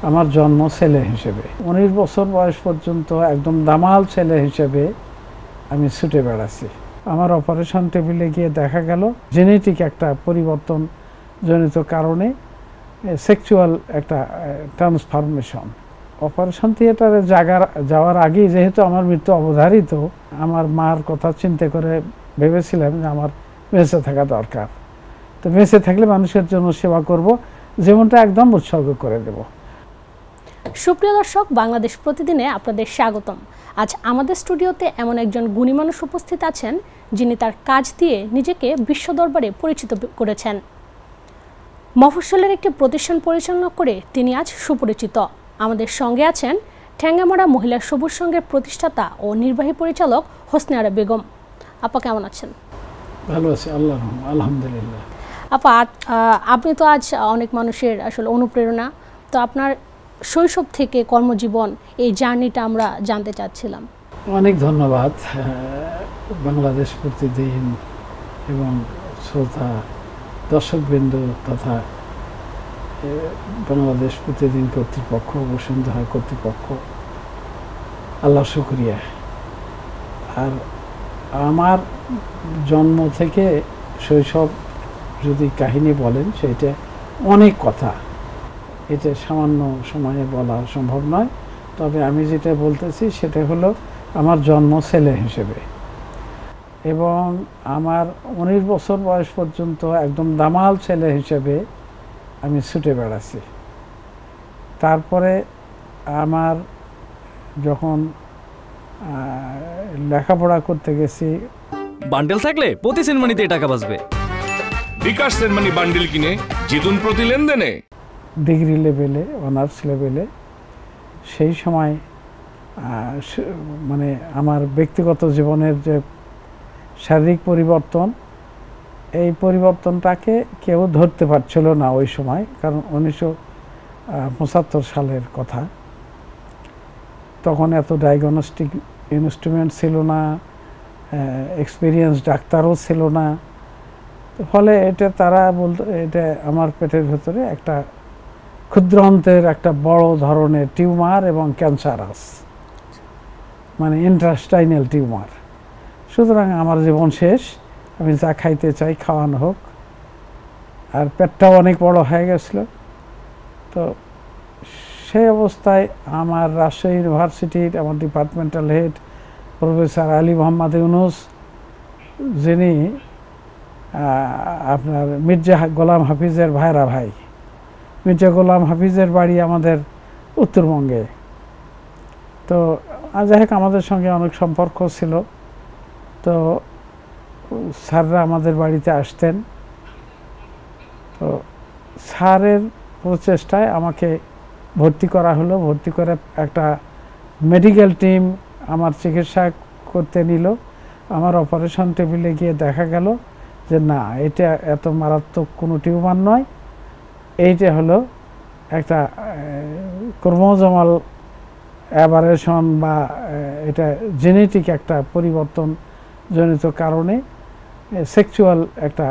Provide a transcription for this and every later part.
আমার জন্ম ছেলে হিসেবে 19 বছর বয়স পর্যন্ত একদম দামাল ছেলে হিসেবে আমি ছুটে বেড়াচ্ছি। আমার অপারেশন টেবিলে গিয়ে দেখা গেল জেনেটিক একটা পরিবর্তন জনিত কারণে সেক্সুয়াল একটা ট্রান্সফরমেশন। অপারেশন থিয়েটারে যাওয়ার আগেই যেহেতু আমার মৃত্যু অবধারিত, আমার মার কথা চিন্তা করে ভেবেছিলাম যে আমার বেঁচে থাকা দরকার। তো বেঁচে থাকলে মানুষের জন্য সেবা করব, জীবনটা একদম উৎসর্গ করে দেব। সুপ্রিয় দর্শক, বাংলাদেশ প্রতিদিনে আপনাদের স্বাগতম। আজ আমাদের স্টুডিওতে এমন একজন গুণী মানুষ উপস্থিত আছেন যিনি তার কাজ দিয়ে নিজেকে বিশ্ব দরবারে পরিচিত করেছেন। মফস্বলের একটি প্রতিষ্ঠান পরিচালনা করে তিনি আজ সুপরিচিত। আমাদের সঙ্গে আছেন ঠ্যাঙ্গামারা মহিলা সবুজ সংঘের প্রতিষ্ঠাতা ও নির্বাহী পরিচালক হোসনে আরা বেগম। আপা কেমন আছেন? ভালো আছি, আলহামদুলিল্লাহ। আপা, আপনি তো আজ অনেক মানুষের আসলে অনুপ্রেরণা। তো আপনার শৈশব থেকে কর্মজীবন, এই জার্নিটা আমরা জানতে চাচ্ছিলাম। অনেক ধন্যবাদ বাংলাদেশ প্রতিদিন এবং শ্রোতা দর্শকবৃন্দ তথা বাংলাদেশ প্রতিদিন কর্তৃপক্ষ, বসুন্ধরা কর্তৃপক্ষ, আল্লাহ শুকরিয়া। আর আমার জন্ম থেকে শৈশব যদি কাহিনী বলেন, সেটা অনেক কথা, এটা সামান্য সময়ে বলা সম্ভব নয়। তবে আমি যেটা বলতেছি সেটা হলো আমার জন্ম ছেলে হিসেবে, এবং আমার 19 বছর বয়স পর্যন্ত একদম দামাল ছেলে হিসেবে আমি ছুটে বেড়াচ্ছি। তারপরে আমার যখন লেখাপড়া করতে গেছি, বান্ডেল থাকলে প্রতি সেনমানিতে টাকা বাঁচবে। বিকাশ সেনমানি বান্ডেল কিনে জিতুন প্রতি লেনদেনে। ডিগ্রি লেভেলে, অনার্স লেভেলে, সেই সময় মানে আমার ব্যক্তিগত জীবনের যে শারীরিক পরিবর্তন, এই পরিবর্তনটাকে কেউ ধরতে পারছিল না ওই সময়, কারণ 1975 সালের কথা। তখন এত ডায়াগনস্টিক ইনস্ট্রুমেন্ট ছিল না, এক্সপিরিয়েন্স ডাক্তারও ছিল না। ফলে এটা তারা বলতো এটা আমার পেটের ভেতরে একটা ক্ষুদ্র অন্ত্রের একটা বড় ধরনের টিউমার এবং ক্যান্সারাস, মানে ইন্ট্রাস্টাইনাল টিউমার। সুতরাং আমার জীবন শেষ, আমি যা খাইতে চাই খাওয়ানো হোক। আর পেটটাও অনেক বড় হয়ে গেছিল। তো সেই অবস্থায় আমার রাজশাহী ইউনিভার্সিটির আমার departmental head professor Ali Mohammad Yunus, যিনি আপনার মির্জা গোলাম হাফিজের ভাইরা ভাই, মির্জা গোলাম হাফিজের বাড়ি আমাদের উত্তরবঙ্গে। তো যাই হোক, আমাদের সঙ্গে অনেক সম্পর্ক ছিল। তো স্যাররা আমাদের বাড়িতে আসতেন। তো স্যারের প্রচেষ্টায় আমাকে ভর্তি করা হলো। ভর্তি করে একটা মেডিকেল টিম আমার চিকিৎসা করতে নিল। আমার অপারেশন টেবিলে গিয়ে দেখা গেল যে না, এটা এত মারাত্মক কোনো টিউমার নয়, এইটা হলো একটা ক্রোমোজোমাল অ্যাবারেশন বা এটা জেনেটিক একটা পরিবর্তন জনিত কারণে সেক্সুয়াল একটা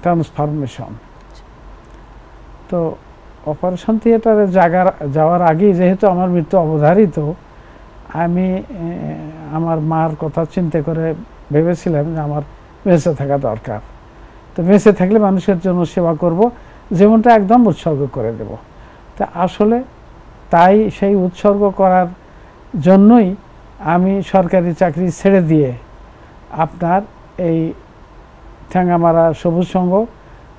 ট্রান্সফরমেশন। তো অপারেশন থিয়েটারে যাওয়ার আগেই যেহেতু আমার মৃত্যু অবধারিত, আমি আমার মার কথা চিন্তা করে ভেবেছিলাম যে আমার বেঁচে থাকা দরকার। তো বেঁচে থাকলে মানুষের জন্য সেবা করব, জীবনটা একদম উৎসর্গ করে দেব। তা আসলে তাই সেই উৎসর্গ করার জন্যই আমি সরকারি চাকরি ছেড়ে দিয়ে আপনার এই ঠ্যাঙ্গামারা সবুজ সংঘ,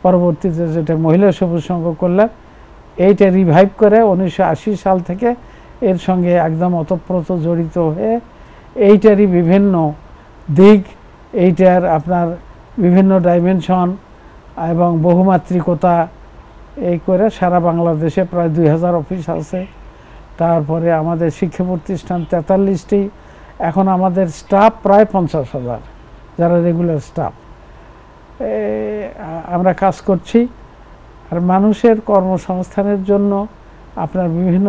পরবর্তীতে যেটা মহিলা সবুজ সংঘ করলাম, এইটা রিভাইভ করে 1980 সাল থেকে এর সঙ্গে একদম ওতপ্রোত জড়িত হয়ে এইটারই বিভিন্ন দিক, এইটার আপনার বিভিন্ন ডাইমেনশন এবং বহুমাত্রিকতা এই করে সারা বাংলাদেশে প্রায় 2000 অফিস আছে। তারপরে আমাদের শিক্ষা প্রতিষ্ঠান 43টি। এখন আমাদের স্টাফ প্রায় 50,000, যারা রেগুলার স্টাফ। আমরা কাজ করছি। আর মানুষের কর্মসংস্থানের জন্য আপনার বিভিন্ন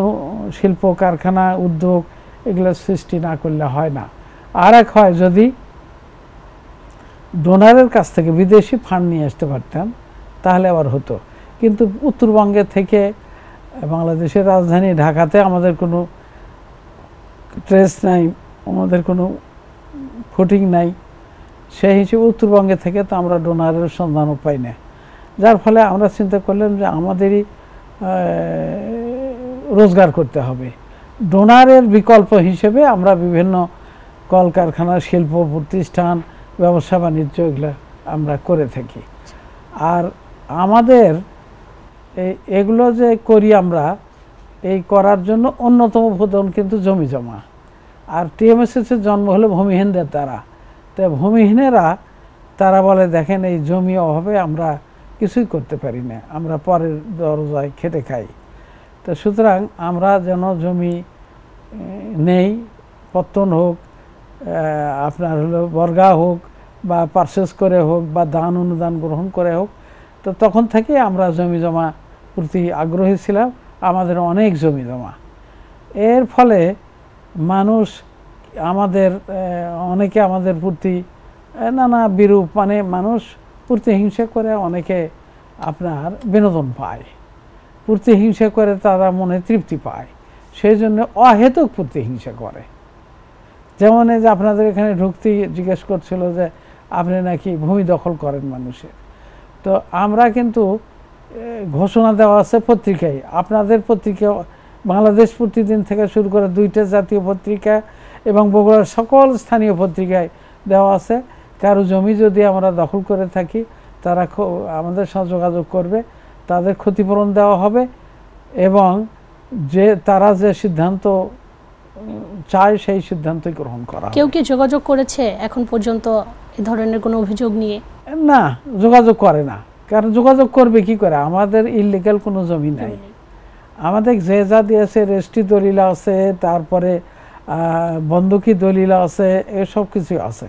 শিল্প কারখানা, উদ্যোগ, এগুলো সৃষ্টি না করলে হয় না। আর এক হয়, যদি ডোনারের কাছ থেকে বিদেশি ফান্ড নিয়ে আসতে পারতাম তাহলে আবার হতো। কিন্তু উত্তরবঙ্গে থেকে বাংলাদেশের রাজধানী ঢাকাতে আমাদের কোনো ট্রেস নাই, আমাদের কোনো ফুটিং নাই, সেই হিসেবে উত্তরবঙ্গে থেকে তো আমরা ডোনারের সন্ধানও পাই না। যার ফলে আমরা চিন্তা করলাম যে আমাদেরই রোজগার করতে হবে। ডোনারের বিকল্প হিসেবে আমরা বিভিন্ন কলকারখানা, শিল্প প্রতিষ্ঠান, ব্যবসা বাণিজ্য এগুলো আমরা করে থাকি। আর আমাদের এগুলো যে করি আমরা, এই করার জন্য অন্যতম প্রধান কিন্তু জমি জমা। আর টিএমএসএসের জন্ম হলো ভূমিহীনদের দ্বারা। তো ভূমিহীনেরা তারা বলে দেখেন এই জমি অভাবে আমরা কিছুই করতে পারি না, আমরা পরের দরজায় খেটে খাই। তো সুতরাং আমরা যেন জমি নেই, পত্তন হোক, আপনার হলো বর্গা হোক বা পারচেস করে হোক বা দান অনুদান গ্রহণ করে হোক, তো তখন থেকে আমরা জমি জমা প্রতি আগ্রহী ছিলাম। আমাদের অনেক জমি জমা, এর ফলে মানুষ আমাদের অনেকে আমাদের প্রতি নানা বিরূপ, মানে মানুষ প্রতিহিংসা করে, অনেকে আপনার বিনোদন পায়, প্রতিহিংসা করে তারা মনে তৃপ্তি পায়, সেই জন্য অহেতুক প্রতিহিংসা করে। যেমন এই যে আপনাদের এখানে ঢুকতেই জিজ্ঞেস করছিল যে আপনি নাকি ভূমি দখল করেন মানুষের। তো আমরা কিন্তু ঘোষণা দেওয়া আছে পত্রিকায়, আপনাদের পত্রিকা বাংলাদেশ প্রতিদিন থেকে শুরু করে 2টা জাতীয় পত্রিকা এবং বগুড়ার সকল স্থানীয় পত্রিকায় দেওয়া আছে। কারো জমি যদি আমরা দখল করে থাকি তারা আমাদের সাথে যোগাযোগ করবে, তাদের ক্ষতিপূরণ দেওয়া হবে এবং যে তারা যে সিদ্ধান্ত চায় সেই সিদ্ধান্তই গ্রহণ করা হবে। কেউ কি যোগাযোগ করেছে এখন পর্যন্ত এই ধরনের কোনো অভিযোগ নিয়ে? না, যোগাযোগ করে না। কারণ যোগাযোগ করবে কি করে, আমাদের ইললিগাল কোনো জমি নাই। আমাদের যে যা দিয়েছে রেজিস্ট্রি দলিল আছে, তারপরে বন্ধকি দলিল আছে, এসব কিছু আছে।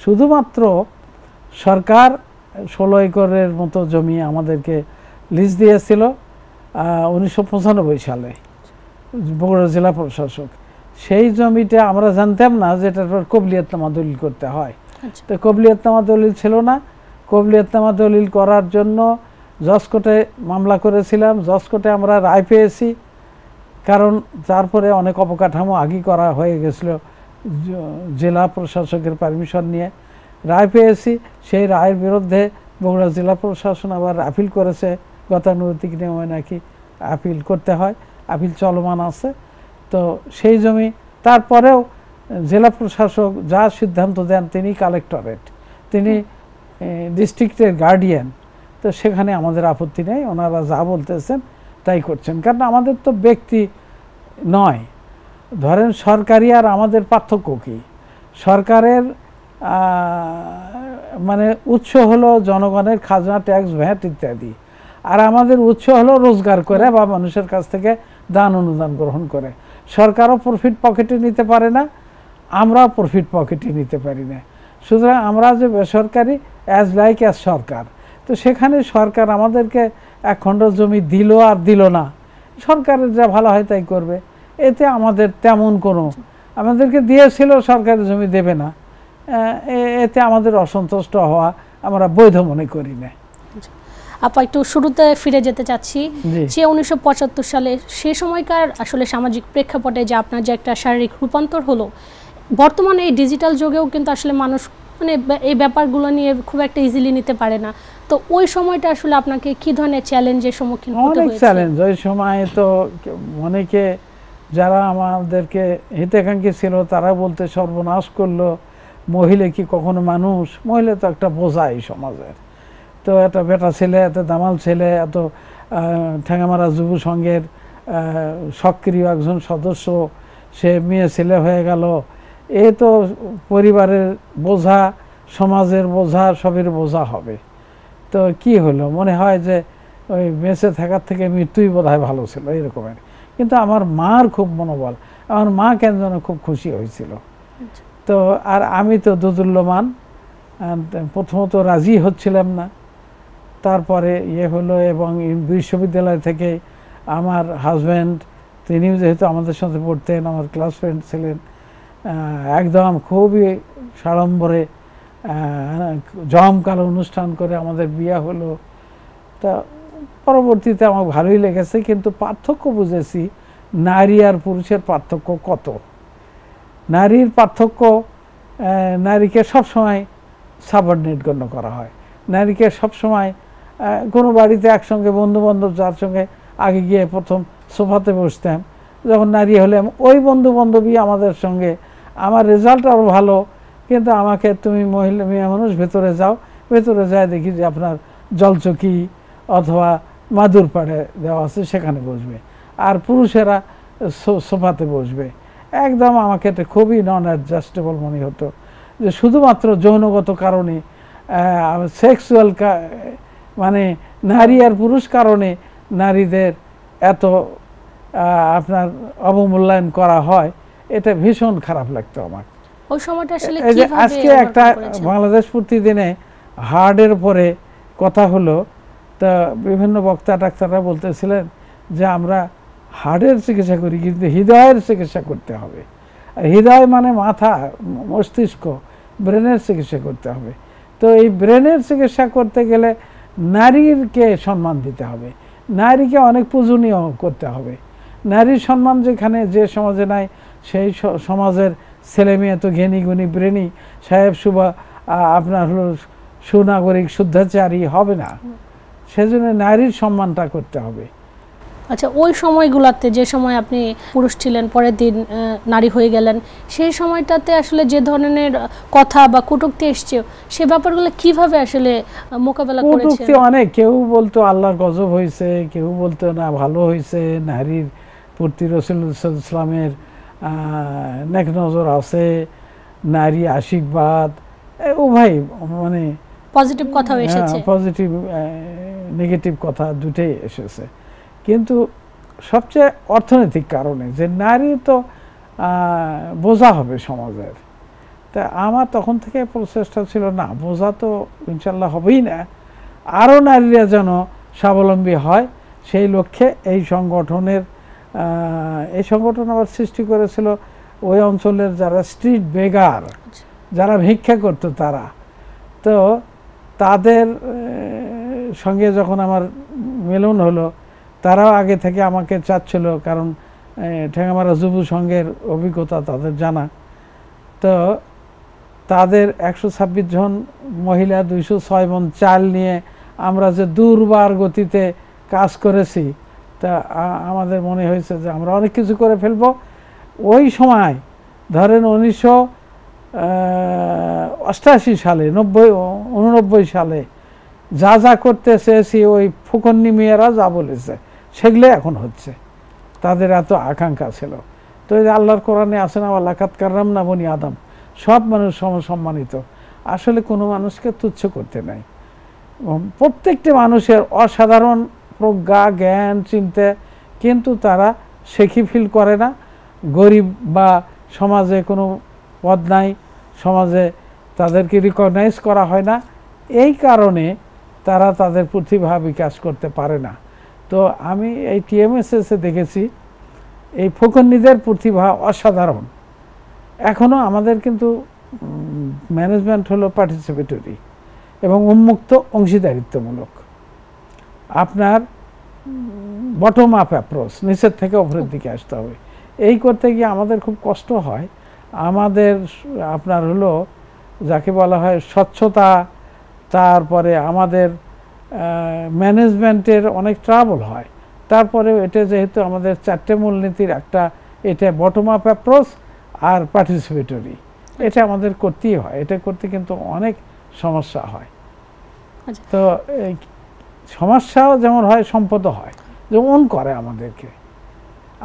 শুধুমাত্র সরকার 16 একরের মতো জমি আমাদেরকে লিজ দিয়েছিল 1995 সালে বগুড়া জেলা প্রশাসক। সেই জমিটা আমরা জানতাম না যে এটার পর কবলিয়তনামা দলিল করতে হয়। তো কবলিয়তনামা দলিল ছিল না। কবলিয়তনামা দলিল করার জন্য জজ কোর্টে মামলা করেছিলাম। জজ কোর্টে আমরা রায় পেয়েছি, কারণ তারপরে অনেক অবকাঠামো আগেই করা হয়ে গেছিল জেলা প্রশাসকের পারমিশন নিয়ে। রায় পেয়েছি, সেই রায়ের বিরুদ্ধে বগুড়া জেলা প্রশাসন আবার আপিল করেছে। গতানুগতিক নিয়মে নাকি আপিল করতে হয়, আপিল চলমান আছে। তো সেই জমি তারপরেও জেলা প্রশাসক যা সিদ্ধান্ত দেন, তিনি কালেক্টরেট, তিনি ডিস্ট্রিক্টের গার্ডিয়ান। তো সেখানে আমাদের আপত্তি নেই, ওনারা যা বলতেছেন তাই করছেন। কারণ আমাদের তো ব্যক্তি নয়। ধরেন সরকারি আর আমাদের পার্থক্য কী? সরকারের মানে উৎস হলো জনগণের খাজনা, ট্যাক্স, ভ্যাট ইত্যাদি, আর আমাদের উৎস হলো রোজগার করে বা মানুষের কাছ থেকে দান অনুদান গ্রহণ করে। সরকারও প্রফিট পকেটে নিতে পারে না, আমরাও প্রফিট পকেটে নিতে পারি না। সুতরাং আমরা যে বেসরকারি অ্যাজ লাইক অ্যাজ সরকার। তো সেখানে সরকার আমাদেরকে এক খণ্ড জমি দিল আর দিল না, সরকারের যা ভালো হয় তাই করবে। এতে আমাদের তেমন কোনো, আমাদেরকে দিয়েছিল সরকারের জমি দেবে না, এতে আমাদের অসন্তুষ্ট হওয়া আমরা বৈধ মনে করি না। আপা একটু শুরুতে ফিরে যেতে চাচ্ছি যে 1975 সালে সে সময়কার আসলে সামাজিক প্রেক্ষাপটে যে আপনার যে একটা শারীরিক রূপান্তর হলো, বর্তমানে এই ডিজিটাল যুগেও কিন্তু আসলে মানুষ মানে এই ব্যাপারগুলো নিয়ে খুব একটা ইজিলি নিতে পারে না। তো ওই সময়টা আসলে আপনাকে কি ধরনের চ্যালেঞ্জের সম্মুখীন হতে হয়েছে? অনেক চ্যালেঞ্জ। ওই সময় তো অনেকে যারা আমাদেরকে হিতাকাঙ্ক্ষী ছিল তারা বলতে সর্বনাশ করলো, মহিলা কি কখনো মানুষ? মহিলা তো একটা বোঝা এই সমাজের। তো একটা বেটা ছেলে, এত দামাল ছেলে, এত ঠ্যাঙামারা যুব সংঘের সক্রিয় একজন সদস্য, সে মেয়ে ছেলে হয়ে গেল। এ তো পরিবারের বোঝা, সমাজের বোঝা, সবের বোঝা হবে। তো কি হলো, মনে হয় যে ওই বেঁচে থাকার থেকে মৃত্যুই বোধহয় ভালো ছিল, এরকমের। কিন্তু আমার মার খুব মনোবল, আমার মা কেন যেন খুব খুশি হয়েছিল। তো আর আমি তো দোদুল্যমান, প্রথমত রাজি হচ্ছিলাম না, তারপরে ইয়ে হলো। এবং বিশ্ববিদ্যালয় থেকে আমার হাজব্যান্ড, তিনিও যেহেতু আমাদের সাথে পড়তেন, আমার ক্লাস ফ্রেন্ড ছিলেন, একদম খুবই সাড়ম্বরে জমকালো অনুষ্ঠান করে আমাদের বিয়ে হলো। তা পরবর্তীতে আমার ভালোই লেগেছে, কিন্তু পার্থক্য বুঝেছি নারী আর পুরুষের পার্থক্য কত। নারীর পার্থক্য, নারীকে সবসময় সাবঅর্ডিনেট গণ্য করা হয়। নারীকে সবসময় কোনো বাড়িতে একসঙ্গে বন্ধুবান্ধব যার সঙ্গে আগে গিয়ে প্রথম সোফাতে বসতাম, যখন নারী হলাম ওই বন্ধুবান্ধবী আমাদের সঙ্গে, আমার রেজাল্ট আরও ভালো, কিন্তু আমাকে তুমি মহিলা মেয়ে মানুষ ভেতরে যাও, ভেতরে যায় দেখি যে আপনার জলচকি অথবা মাদুর পাড়ে দেওয়া আছে সেখানে বসবে, আর পুরুষেরা সোফাতে বসবে। একদম আমাকে এটা খুবই নন অ্যাডজাস্টেবল মনে হতো, যে শুধুমাত্র যৌনগত কারণে, সেক্সুয়াল মানে নারী আর পুরুষ কারণে নারীদের এত আপনার অবমূল্যায়ন করা হয়, এটা ভীষণ খারাপ লাগতো আমার। ওই সময়টা আসলে এই যে কিভাবে আজকে একটা বাংলাদেশ প্রতিদিনে হার্টের উপরে কথা হলো, তা বিভিন্ন বক্তা ডাক্তাররা বলতেছিলেন যে আমরা হার্টের চিকিৎসা করি, কিন্তু হৃদয়ের চিকিৎসা করতে হবে। আর হৃদয় মানে মাথা, মস্তিষ্ক, ব্রেনের চিকিৎসা করতে হবে। তো এই ব্রেনের চিকিৎসা করতে গেলে নারীকে সম্মান দিতে হবে, নারীকে অনেক পূজনীয় করতে হবে। নারীর সম্মান যেখানে যে সমাজে নাই, সেই সমাজের ছেলে মেয়ে তো জ্ঞানী গুণী ব্রেনী সাহেব সুবা আপনার হলো সুনাগরিক শুদ্ধাচারী হবে না, সেজন্য নারীর সম্মানটা করতে হবে। আচ্ছা, ওই সময়গুলোতে যে সময় আপনি পুরুষ ছিলেন, পরের দিন নারী হয়ে গেলেন, সেই সময়টাতে আসলে যে ধরনের কথা বা কটূক্তি এসছে, সে ব্যাপারগুলো কিভাবে আসলে মোকাবেলা করেছেন? কটূক্তি অনেক, কেউ বলতো আল্লাহর গজব হয়েছে, কেউ বলতো না ভালো হয়েছে, নারীর প্রতি রাসূলুল্লাহ সাল্লাল্লাহু আলাইহি ওয়াসাল্লামের নেক নজর আছে, নারী আশীর্বাদ, উভয় মানে পজিটিভ কথাও এসেছে, পজিটিভ নেগেটিভ কথা দুটোই এসেছে। কিন্তু সবচেয়ে অর্থনৈতিক কারণে, যে নারী তো বোঝা হবে সমাজের, তা আমার তখন থেকে প্রচেষ্টা ছিল না, বোঝা তো ইনশাল্লাহ হবেই না, আরও নারীরা যেন স্বাবলম্বী হয়, সেই লক্ষ্যে এই সংগঠন আবার সৃষ্টি করেছিল ওই অঞ্চলের যারা স্ট্রিট বেগার, যারা ভিক্ষা করতো তারা। তো তাদের সঙ্গে যখন আমার মিলন হলো, তারাও আগে থেকে আমাকে চাচ্ছিল, কারণ ঠেঙ্গামারা যুব সংঘের অভিজ্ঞতা তাদের জানা। তো তাদের 126 জন মহিলা 206 মণ চাল নিয়ে আমরা যে দুর্বার গতিতে কাজ করেছি, তা আমাদের মনে হয়েছে যে আমরা অনেক কিছু করে ফেলবো। ওই সময় ধরেন 1988 সালে 89 সালে যা যা করতে চেয়েছি, ওই ফুকন্নি মেয়েরা যা বলেছে সেগুলো এখন হচ্ছে, তাদের এত আকাঙ্ক্ষা ছিল। তো এই যে আল্লাহর কোরআনে আছে না, লাকাত কাররামনা বনি আদম, সব মানুষ সমসম্মানিত। আসলে কোনো মানুষকে তুচ্ছ করতে নাই, প্রত্যেকটি মানুষের অসাধারণ প্রজ্ঞা, জ্ঞান, চিন্তা, কিন্তু তারা শেখি ফিল করে না। গরিব বা সমাজে কোনো পদ নাই, সমাজে তাদেরকে রিকগনাইজ করা হয় না, এই কারণে তারা তাদের প্রতিভা বিকাশ করতে পারে না। তো আমি এই টিএমএসএসে দেখেছি এই ফকন্নিদের প্রতিভা অসাধারণ। এখনও আমাদের কিন্তু ম্যানেজমেন্ট হলো পার্টিসিপেটরি এবং উন্মুক্ত অংশীদারিত্বমূলক। আপনার বটম আপ অ্যাপ্রোচ, নিচের থেকে উপরের দিকে আসতে হবে। এই করতে গিয়ে আমাদের খুব কষ্ট হয়। আমাদের আপনার হলো যাকে বলা হয় স্বচ্ছতা, তারপরে আমাদের ম্যানেজমেন্টের অনেক ট্রাবল হয়। তারপরে এটা যেহেতু আমাদের 4টে মূলনীতির একটা, এটা বটম আপ অ্যাপ্রোচ আর পার্টিসিপেটরি, এটা আমাদের করতেই হয়। এটা করতে কিন্তু অনেক সমস্যা হয়। তো সমস্যাও যেমন হয়, সম্পদও হয়, যে ওন করে আমাদেরকে।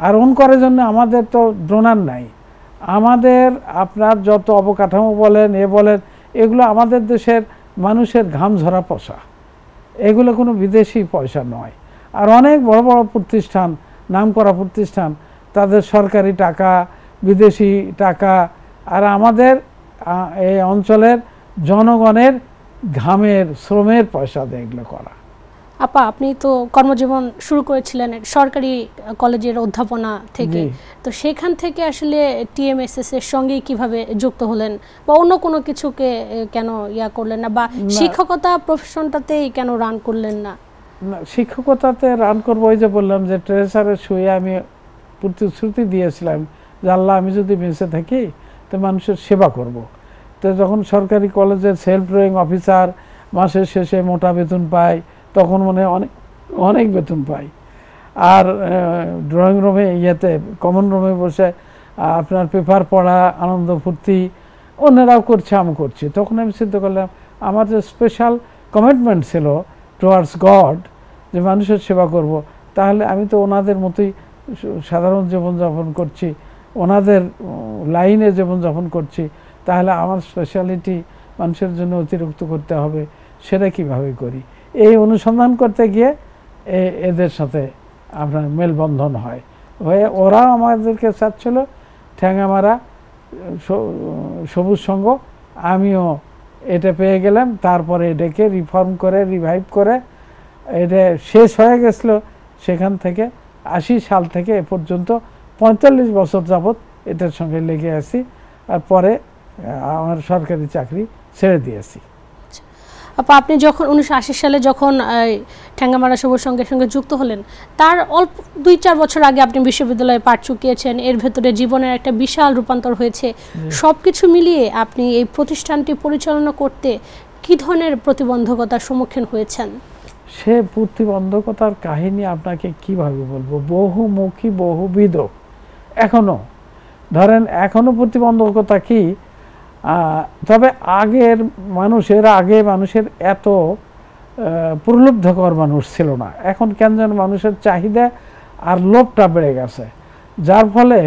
আর ওন করার জন্য আমাদের তো ডোনার নাই। আমাদের আপনার যত অবকাঠামো বলেন, বলেন, এগুলো আমাদের দেশের মানুষের ঘাম ঝরা পয়সা, এগুলো কোনো বিদেশি পয়সা নয়। আর অনেক বড় বড় প্রতিষ্ঠান, নামকরা প্রতিষ্ঠান, তাদের সরকারি টাকা, বিদেশি টাকা, আর আমাদের এই অঞ্চলের জনগণের ঘামের, শ্রমের পয়সা দিয়ে এগুলো করা। আপা, আপনি তো কর্মজীবন শুরু করেছিলেন সরকারি কলেজের অধ্যাপনা থেকে, তো সেখান থেকে আসলে টিএমএসএস এর সঙ্গে কিভাবে যুক্ত হলেন, বা অন্য কোনো কিছুকে কেন করলেন না, বা শিক্ষকতা প্রফেশনটাতেই কেন রান করলেন না? শিক্ষকতাতে রান করবো, ওই যে বললাম যে ট্রেজারে শুয়ে আমি প্রতিশ্রুতি দিয়েছিলাম যে আল্লাহ আমি যদি বেঁচে থাকি তো মানুষের সেবা করব। তো যখন সরকারি কলেজের সেলফ ড্রয়িং অফিসার মাসের শেষে মোটা বেতন পাই, তখন মনে অনেক অনেক বেতন পাই। আর ড্রয়িং রুমে কমন রুমে বসে আপনার পেপার পড়া, আনন্দ ফুর্তি অন্যরাও করছে, আমি করছি। তখন আমি চিন্তা করলাম আমার যে স্পেশাল কমিটমেন্ট ছিল টুয়ার্ডস গড, যে মানুষের সেবা করব, তাহলে আমি তো ওনাদের মতোই সাধারণ জীবনযাপন করছি, ওনাদের লাইনে জীবনযাপন করছি, তাহলে আমার স্পেশালিটি মানুষের জন্য অতিরিক্ত করতে হবে, সেটা কিভাবে করি। এই অনুসন্ধান করতে গিয়ে এদের সাথে আপনার মেলবন্ধন হয়, হয়ে ওরাও আমাদেরকে চাচ্ছিল ঠ্যাঙামারা সবুজ সংঘ, আমিও এটা পেয়ে গেলাম। তারপরে এটাকে রিফর্ম করে রিভাইভ করে এটা শেষ হয়ে গেছিলো। সেখান থেকে 80 সাল থেকে এ পর্যন্ত 45 বছর যাবৎ এটার সঙ্গে লেগে আছি। আর পরে আমার সরকারি চাকরি ছেড়ে দিয়েছি। আপা, আপনি যখন 1980 সালে যখন ঠ্যাঙ্গামারা সবুজ সংঘের সঙ্গে যুক্ত হলেন, তার অল্প 2-4 বছর আগে আপনি বিশ্ববিদ্যালয়ে পাঠ চুকিয়েছেন, এর ভেতরে জীবনের একটা বিশাল রূপান্তর হয়েছে। সব কিছু মিলিয়ে আপনি এই প্রতিষ্ঠানটি পরিচালনা করতে কী ধরনের প্রতিবন্ধকতার সম্মুখীন হয়েছেন? সে প্রতিবন্ধকতার কাহিনী আপনাকে কিভাবে বলবো, বহুমুখী বহুবিধ। এখনো ধরেন এখনো প্রতিবন্ধকতা কি, তবে আগে মানুষের এত প্রলুব্ধকর মানুষ ছিল না। এখন কেন যেন মানুষের চাহিদা আর লোভটা বেড়ে গেছে, যার ফলে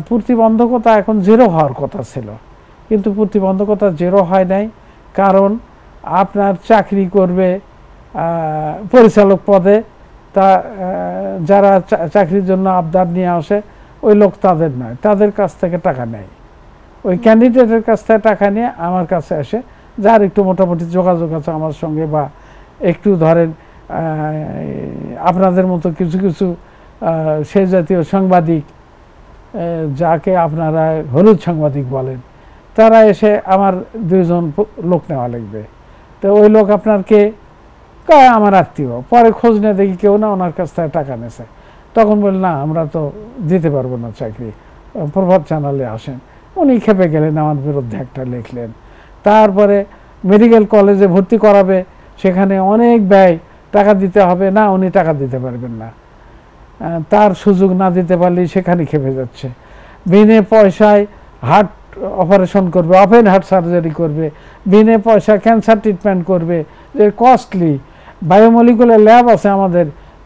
প্রতিবন্ধকতা এখন জিরো হওয়ার কথা ছিল, কিন্তু প্রতিবন্ধকতা জিরো হয় নাই। কারণ আপনার চাকরি করবে পরিচালক পদে, তা যারা চাকরির জন্য আবদার নিয়ে আসে ওই লোক তাদের নয়, তাদের কাছ থেকে টাকা নেয়, ওই ক্যান্ডিডেটের কাছ থেকে টাকা নিয়ে আমার কাছে আসে, যার একটু মোটামুটি যোগাযোগ আছে আমার সঙ্গে, বা একটু ধরেন আপনাদের মতো কিছু কিছু সেই জাতীয় সাংবাদিক, যাকে আপনারা হলুদ সাংবাদিক বলেন, তারা এসে আমার 2 জন লোক নেওয়া লাগবে। তো ওই লোক আপনার কে কয় আমার আত্মীয়, পরে খোঁজ নিয়ে দেখি কেউ না, ওনার কাছ থেকে টাকা নেছে। তখন বললেন না আমরা তো দিতে পারবো না চাকরি, প্রভাত চ্যানেলে আসেন। উনি খেপে গেলেন, আমার বিরুদ্ধে একটা লিখলেন। তারপরে মেডিকেল কলেজে ভর্তি করাবে, সেখানে অনেক ব্যয়, টাকা দিতে হবে, না উনি টাকা দিতে পারবেন না, তার সুযোগ না দিতে পারলেই সেখানে খেপে যাচ্ছে। বিনে পয়সায় হার্ট অপারেশন করবে, ওপেন হার্ট সার্জারি করবে, বিনে পয়সা ক্যান্সার ট্রিটমেন্ট করবে, যে কস্টলি। বায়োমলিকুলার ল্যাব আছে আমাদের,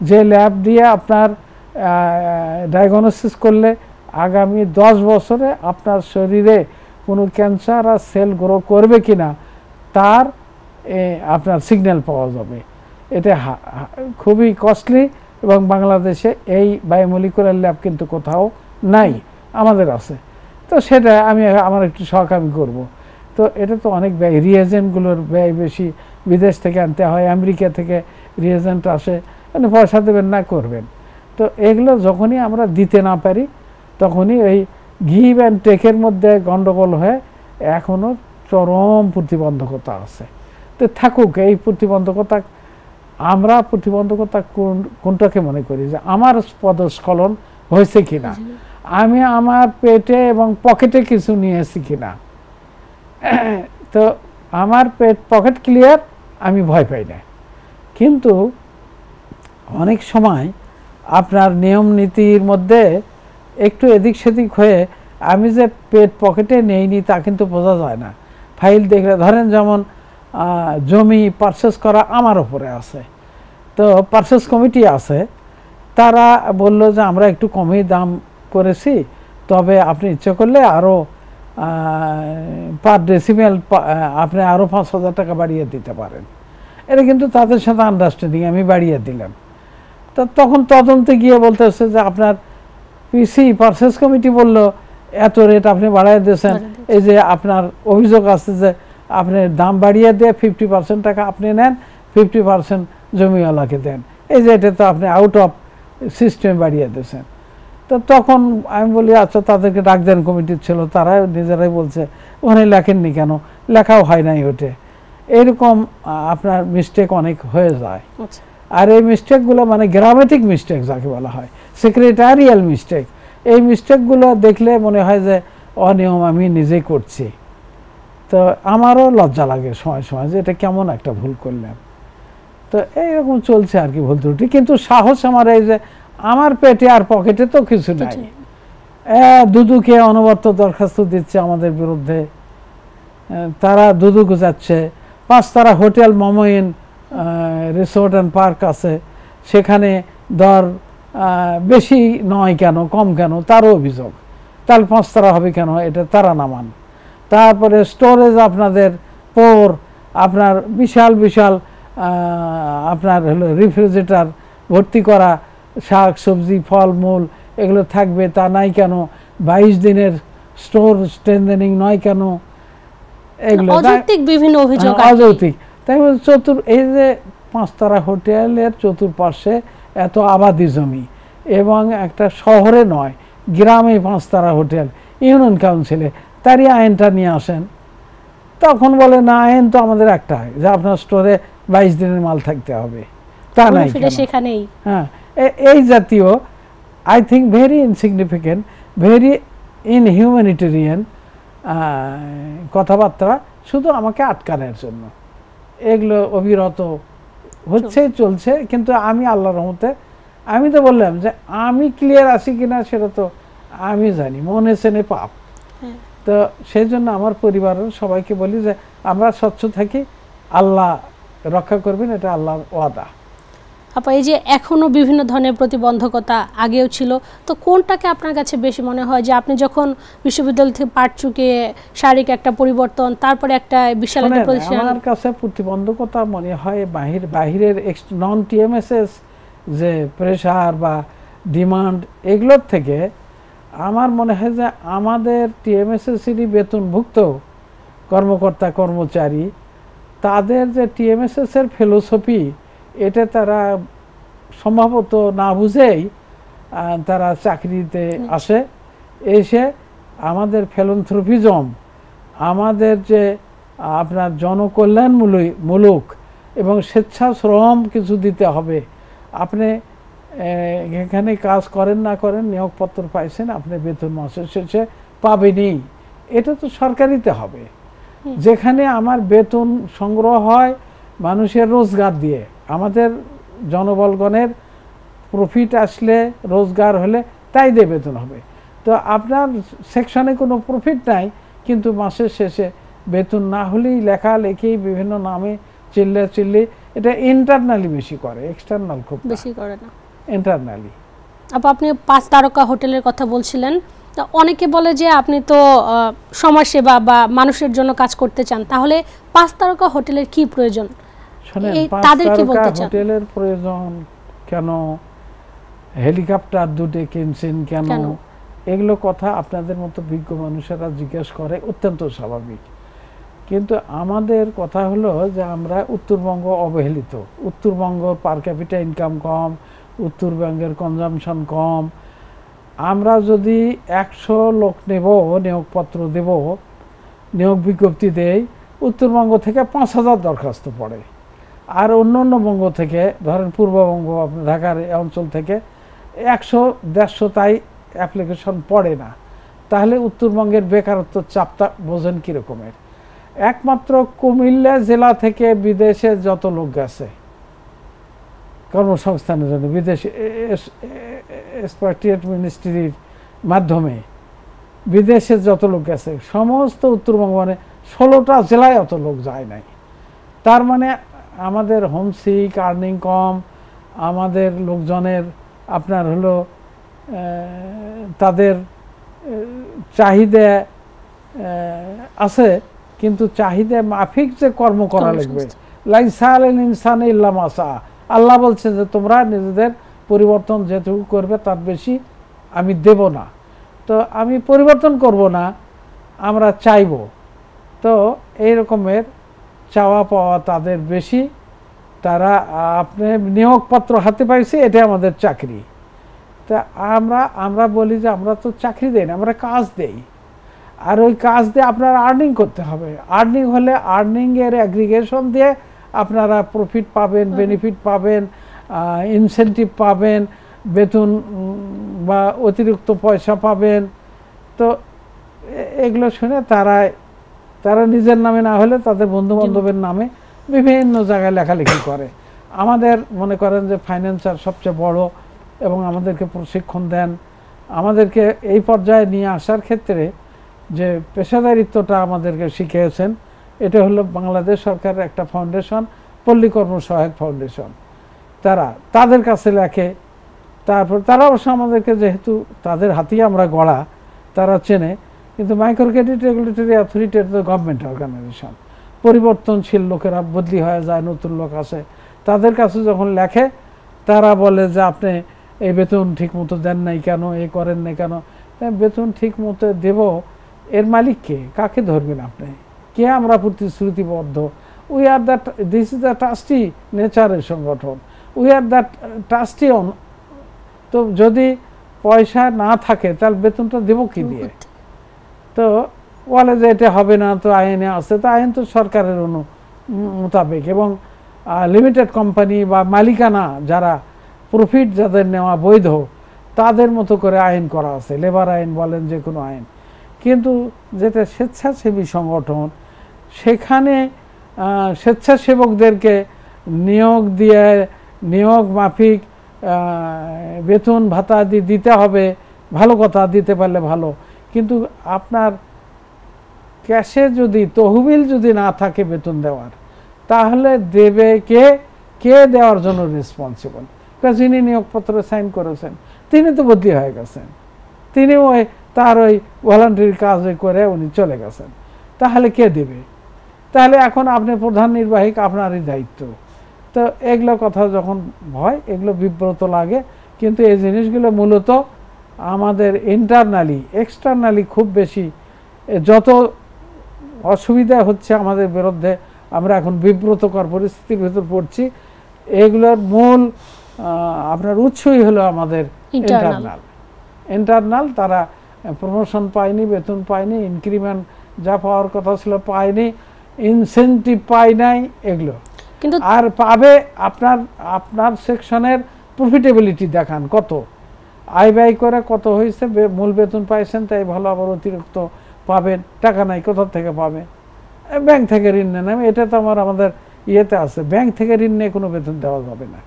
যে ল্যাব দিয়ে আপনার ডায়াগনোসিস করলে আগামী 10 বছরে আপনার শরীরে কোনো ক্যান্সার আর সেল গ্রো করবে কিনা তার আপনার সিগন্যাল পাওয়া যাবে। এটা খুবই কস্টলি, এবং বাংলাদেশে এই বায়োমলিকুলার ল্যাব কিন্তু কোথাও নাই, আমাদের আছে। তো সেটা আমার একটু শখ আমি করব। তো এটা তো অনেক ব্যয়, রিয়েজেন্টগুলোর ব্যয় বেশি, বিদেশ থেকে আনতে হয়, আমেরিকা থেকে রিয়েজেন্ট আসে, মানে পয়সা দেবেন না করবেন। তো এগুলো যখনই আমরা দিতে না পারি তখনই এই গিভ অ্যান্ড টেকের মধ্যে গন্ডগোল হয়ে এখনও চরম প্রতিবন্ধকতা আছে। তো থাকুক এই প্রতিবন্ধকতা, আমরা প্রতিবন্ধকতা কোনটাকে মনে করি যে আমার পদস্খলন হয়েছে কিনা, আমি আমার পেটে এবং পকেটে কিছু নিয়েছি কিনা। তো আমার পকেট ক্লিয়ার, আমি ভয় পাই না। কিন্তু অনেক সময় আপনার নিয়ম নীতির মধ্যে একটু এদিক সেদিক হয়ে আমি যে পকেটে নেইনি তা কিন্তু বোঝা যায় না। ফাইল দেখলে ধরেন যেমন জমি পারচেস করা আমার উপরে আছে, তো পারচেস কমিটি আছে, তারা বলল যে আমরা একটু কমই দাম করেছি, তবে আপনি ইচ্ছে করলে আরও পার ডেসিমেল আপনি আরও 5,000 টাকা বাড়িয়ে দিতে পারেন। এটা কিন্তু তাদের সাথে আন্ডারস্ট্যান্ডিং, আমি বাড়িয়ে দিলাম। তো তখন তদন্তে গিয়ে বলতেছে যে আপনার পিসি পারচেস কমিটি বলল এত রেট আপনি বাড়িয়ে দিয়েছেন, এই যে আপনার অভিযোগ আছে যে আপনি দাম বাড়িয়ে দিয়ে 50% টাকা আপনি নেন, 50% জমিওয়ালাকে দেন, এই যে এটা তো আপনি আউট অফ সিস্টেম বাড়িয়ে দিয়েছেন। তো তখন আমি বলি আচ্ছা তাদেরকে ডাক দেন, কমিটির ছিল, তারা নিজেরাই বলছে ওখানে লেখেননি কেন, লেখাও হয় নাই ওটে। এরকম আপনার মিস্টেক অনেক হয়ে যায়। আর এই মিস্টেকগুলো মানে গ্রামেটিক মিস্টেক যাকে বলা হয়, সেক্রেটারিয়াল মিস্টেক, এই মিস্টেকগুলো দেখলে মনে হয় যে অনিয়ম আমি নিজেই করছি। তো আমারও লজ্জা লাগে সময় সময় যে এটা কেমন একটা ভুল করলাম। তো এইরকম চলছে আর কি ভুল ত্রুটি, কিন্তু সাহস আমার এই যে আমার পেটে আর পকেটে তো কিছু নাই। দুদুকে অনবরত দরখাস্ত দিচ্ছে আমাদের বিরুদ্ধে, তারা দুদুক যাচ্ছে। 5 তারা হোটেল মমইন রিসোর্ট অ্যান্ড পার্ক আছে, সেখানে দর বেশি নয় কেন, কম কেন, তারও অভিযোগ। তাহলে 5 তারা হবে কেন, এটা তারা নামান। তারপরে স্টোরেজ আপনাদের পোর, আপনার বিশাল বিশাল আপনার হলো রেফ্রিজারেটর ভর্তি করা শাক সবজি ফলমূল এগুলো থাকবে, তা নাই কেন? 22 দিনের স্টোর স্ট্রেনথেনিং নয় কেন? এগুলো অযৌক্তিক বিভিন্ন অভিযোগ, অযৌক্তিক। তাই এই যে 5 তারা হোটেলের চতুর্পাশে এত আবাদি জমি এবং একটা শহরে নয় গ্রামে 5 তারা হোটেল, ইউনিয়ন কাউন্সিলে, তারই আইনটা নিয়ে আসেন। তখন বলে না, আইন তো আমাদের একটাই যে আপনার স্টোরে 22 দিনের মাল থাকতে হবে, তা নাই সেখানেই। হ্যাঁ, এই জাতীয় I think very insignificant, very inhumanitarian কথাবার্তা শুধু আমাকে আটকানোর জন্য। এগুলো অবিরত হচ্ছে, চলছে। কিন্তু আমি আল্লাহর রহমতে, আমি তো বললাম যে আমি ক্লিয়ার আছি কিনা সেটা তো আমি জানি, মনে চেনে পাপ। তো সেই জন্য আমার পরিবারের সবাইকে বলি যে আমরা স্বচ্ছ থাকি, আল্লাহ রক্ষা করবেন, এটা আল্লাহর ওয়াদা। আপা, এই যে এখনো বিভিন্ন ধরনের প্রতিবন্ধকতা আগেও ছিল, তো কোনটাকে আপনার কাছে বেশি মনে হয় যে আপনি যখন বিশ্ববিদ্যালয় থেকে পাঠ চুকিয়ে শারীরিক একটা পরিবর্তন, তারপরে একটা বিশাল একটা প্রতিষ্ঠান? আমার কাছে প্রতিবন্ধকতা মনে হয় বাহিরের নন টিএমএসএস যে প্রেশার বা ডিমান্ড, এগুলোর থেকে আমার মনে হয় যে আমাদের টিএমএসএসেরই বেতনভুক্ত কর্মকর্তা কর্মচারী, তাদের যে টিএমএসএস এর ফিলোসফি, এটা তারা সম্ভবত না বুঝেই তারা চাকরিতে আসে। এসে আমাদের ফিলান্থ্রপিজম, আমাদের যে আপনার জনকল্যাণমূলক এবং স্বেচ্ছাশ্রম কিছু দিতে হবে। আপনি এখানে কাজ করেন না করেন, নিয়োগপত্র পাইছেন, আপনি বেতন মাসের শেষে পাবেনই, এটা তো সরকারিতে হবে। যেখানে আমার বেতন সংগ্রহ হয় মানুষের রোজগার দিয়ে, আমাদের জনবলগণের প্রফিট আসলে, রোজগার হলে তাই দিয়ে বেতন হবে। তো আপনার সেকশনে কোনো প্রফিট নাই, কিন্তু মাসের শেষে বেতন না হলেই লেখালেখি বিভিন্ন নামে চিল্লি, এটা ইন্টারনালি বেশি করে, এক্সটার্নাল খুব বেশি করে না, ইন্টারনালি। আপনি 5 তারকা হোটেলের কথা বলছিলেন, অনেকে বলে যে আপনি তো সমাজসেবা বা মানুষের জন্য কাজ করতে চান, তাহলে 5 তারকা হোটেলের কি প্রয়োজন? শুনেন, 5 তারকা হোটেলের প্রয়োজন কেন, হেলিকপ্টার দুটো কিনছেন কেন, এগুলো কথা আপনাদের মতো বিজ্ঞ মানুষেরা জিজ্ঞেস করে, অত্যন্ত স্বাভাবিক। কিন্তু আমাদের কথা হলো যে আমরা উত্তরবঙ্গ অবহেলিত, উত্তরবঙ্গ পার ক্যাপিটা ইনকাম কম, উত্তরবঙ্গের কনজামশন কম। আমরা যদি 100 লোক নেব, নিয়োগপত্র দেব, নিয়োগ বিজ্ঞপ্তি দেই, উত্তরবঙ্গ থেকে 5000 দরখাস্ত পড়ে। আর অন্য বঙ্গ থেকে, ধরেন পূর্ববঙ্গ, আপনার ঢাকার অঞ্চল থেকে 100-150 তাই অ্যাপ্লিকেশন পড়ে না। তাহলে উত্তরবঙ্গের বেকারত্ব চাপটা বোঝেন কীরকমের। একমাত্র কুমিল্লা জেলা থেকে বিদেশে যত লোক গেছে কর্মসংস্থানের জন্য, বিদেশে এক্সপার্টিয়েট মিনিস্ট্রির মাধ্যমে বিদেশে যত লোক গেছে, সমস্ত উত্তরবঙ্গ মানে 16টা জেলায় অত লোক যায় নাই। তার মানে আমাদের হোমসিক, আর্নিং কম, আমাদের লোকজনের আপনার হলো তাদের চাহিদা আছে, কিন্তু চাহিদা মাফিক যে কর্ম করা লাগবে। লাইসা আলাল ইনসানি ইল্লা মা সা, আল্লাহ বলছে যে তোমরা নিজেদের পরিবর্তন যেটুকু করবে তার বেশি আমি দেব না। তো আমি পরিবর্তন করব না, আমরা চাইব। তো এই রকমের চাওয়া পাওয়া তাদের বেশি। তারা আপনি নিয়োগপত্র হাতে পাইছি, এটা আমাদের চাকরি। তা আমরা বলি যে আমরা তো চাকরি দেই না, আমরা কাজ দেই। আর ওই কাজ দিয়ে আপনারা আর্নিং করতে হবে। আর্নিং হলে আর্নিংয়ের অ্যাগ্রিগেশন দিয়ে আপনারা প্রফিট পাবেন, বেনিফিট পাবেন, ইনসেন্টিভ পাবেন, বেতন বা অতিরিক্ত পয়সা পাবেন। তো এগুলো শুনে তারা নিজের নামে না হলে তাদের বন্ধু বান্ধবের নামে বিভিন্ন জায়গায় লেখালেখি করে। আমাদের মনে করেন যে ফাইন্যান্সার সবচেয়ে বড় এবং আমাদেরকে প্রশিক্ষণ দেন, আমাদেরকে এই পর্যায়ে নিয়ে আসার ক্ষেত্রে যে পেশাদারিত্বটা আমাদেরকে শিখিয়েছেন, এটা হলো বাংলাদেশ সরকারের একটা ফাউন্ডেশন, পল্লী কর্মসহায়ক ফাউন্ডেশন। তাদের কাছে লেখে, তারপর তারা অবশ্য আমাদেরকে, যেহেতু তাদের হাতেই আমরা গড়া, তারা চেনে। কিন্তু মাইক্রো ক্রেডিট রেগুলেটরি অথরিটি তো গভর্নমেন্ট অর্গানাইজেশন, পরিবর্তনশীল লোকেরা বদলি হয়ে যায়, নতুন লোক আসে। তাদের কাছে যখন লেখে তারা বলে যে আপনি এই বেতন ঠিক মতো দেন নাই কেন, এ করেন নাই কেন। বেতন ঠিক মতো দেব, এর মালিক কে? কাকে ধরবেন আপনি? কে আমরা প্রতিশ্রুতিবদ্ধ? We are that, this is the trustee নেচারের সংগঠন, we are that trustee on. তো যদি পয়সা না থাকে তাহলে বেতনটা দেব কি দিয়ে? তো বলে যে এটা হবে না, তো আইনে আছে। তো আইন তো সরকারের মোতাবেক, এবং লিমিটেড কোম্পানি বা মালিকানা যারা প্রফিট যাদের নেওয়া বৈধ, তাদের মতো করে আইন করা আছে, লেবার আইন বলেন, যে কোনো আইন। কিন্তু যেটা স্বেচ্ছাসেবী সংগঠন, সেখানে স্বেচ্ছাসেবকদেরকে নিয়োগ দিয়ে নিয়োগ মাফিক বেতন ভাতা দিতে হবে, ভালো কথা, দিতে পারলে ভালো। কিন্তু আপনার ক্যাশে যদি তহবিল যদি না থাকে বেতন দেওয়ার, তাহলে দেবে কে? কে দেওয়ার জন্য রেসপন্সিবল? যিনি নিয়োগপত্র সাইন করেছেন তিনি তো বদলি হয়ে গেছেন, তিনি তার ওই ভলান্টারি কাজ করে উনি চলে গেছেন। তাহলে কে দেবে? তাহলে এখন আপনি প্রধান নির্বাহী, আপনারই দায়িত্ব। তো এগুলো কথা যখন হয়, এগুলো বিব্রত লাগে। কিন্তু এই জিনিসগুলো মূলত আমাদের ইন্টারনালি, এক্সটার্নালি খুব বেশি যত অসুবিধা হচ্ছে আমাদের বিরুদ্ধে, আমরা এখন বিব্রতকর পরিস্থিতির ভিতর পড়ছি, এগুলোর মূল আপনার উৎসই হলো আমাদের ইন্টারনাল। তারা প্রমোশন পায়নি, বেতন পায়নি, ইনক্রিমেন্ট যা পাওয়ার কথা ছিল পায়নি, ইনসেন্টিভ পায় নাই, এগুলো। কিন্তু আর পাবে আপনার সেকশনের প্রফিটেবিলিটি দেখান, কত আয় ব্যয় করে কত হয়েছে, মূল বেতন পাইছেন তাই ভালো, আবার অতিরিক্ত পাবেন, টাকা নাই, কোথা থেকে পাবেন? ব্যাংক থেকে ঋণ নেন। এটা তো আমাদের ইয়েতে আছে, ব্যাংক থেকে ঋণ নিয়ে কোনো বেতন দেওয়া যাবে না।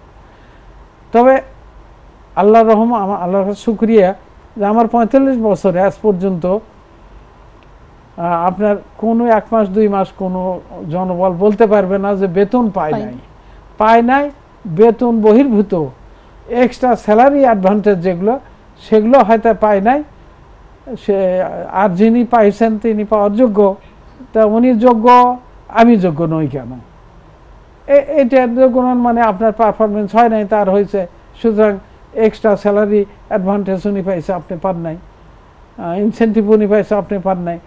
তবে আল্লাহর রহম, আল্লাহর শুকরিয়া যে আমার 45 বছরে আজ পর্যন্ত আপনার কোনো 1 মাস 2 মাস কোনো জনবল বলতে পারবে না যে বেতন পায় নাই। বেতন বহির্ভূত এক্সট্রা স্যালারি অ্যাডভান্টেজ যেগুলো, সেগুলো হয়তো পায় নাই। সে আর যিনি পাইছেন তিনি পাওয়ার যোগ্য, তা উনি যোগ্য, আমি যোগ্য নই কেন? এটা যোগ্য নন মানে আপনার পারফরমেন্স হয় নাই, তার হয়েছে, সুতরাং এক্সট্রা স্যালারি অ্যাডভান্টেজ উনি পাইছে, আপনি পান নাই, ইনসেন্টিভ উনি পাইছে, আপনি পান নাই।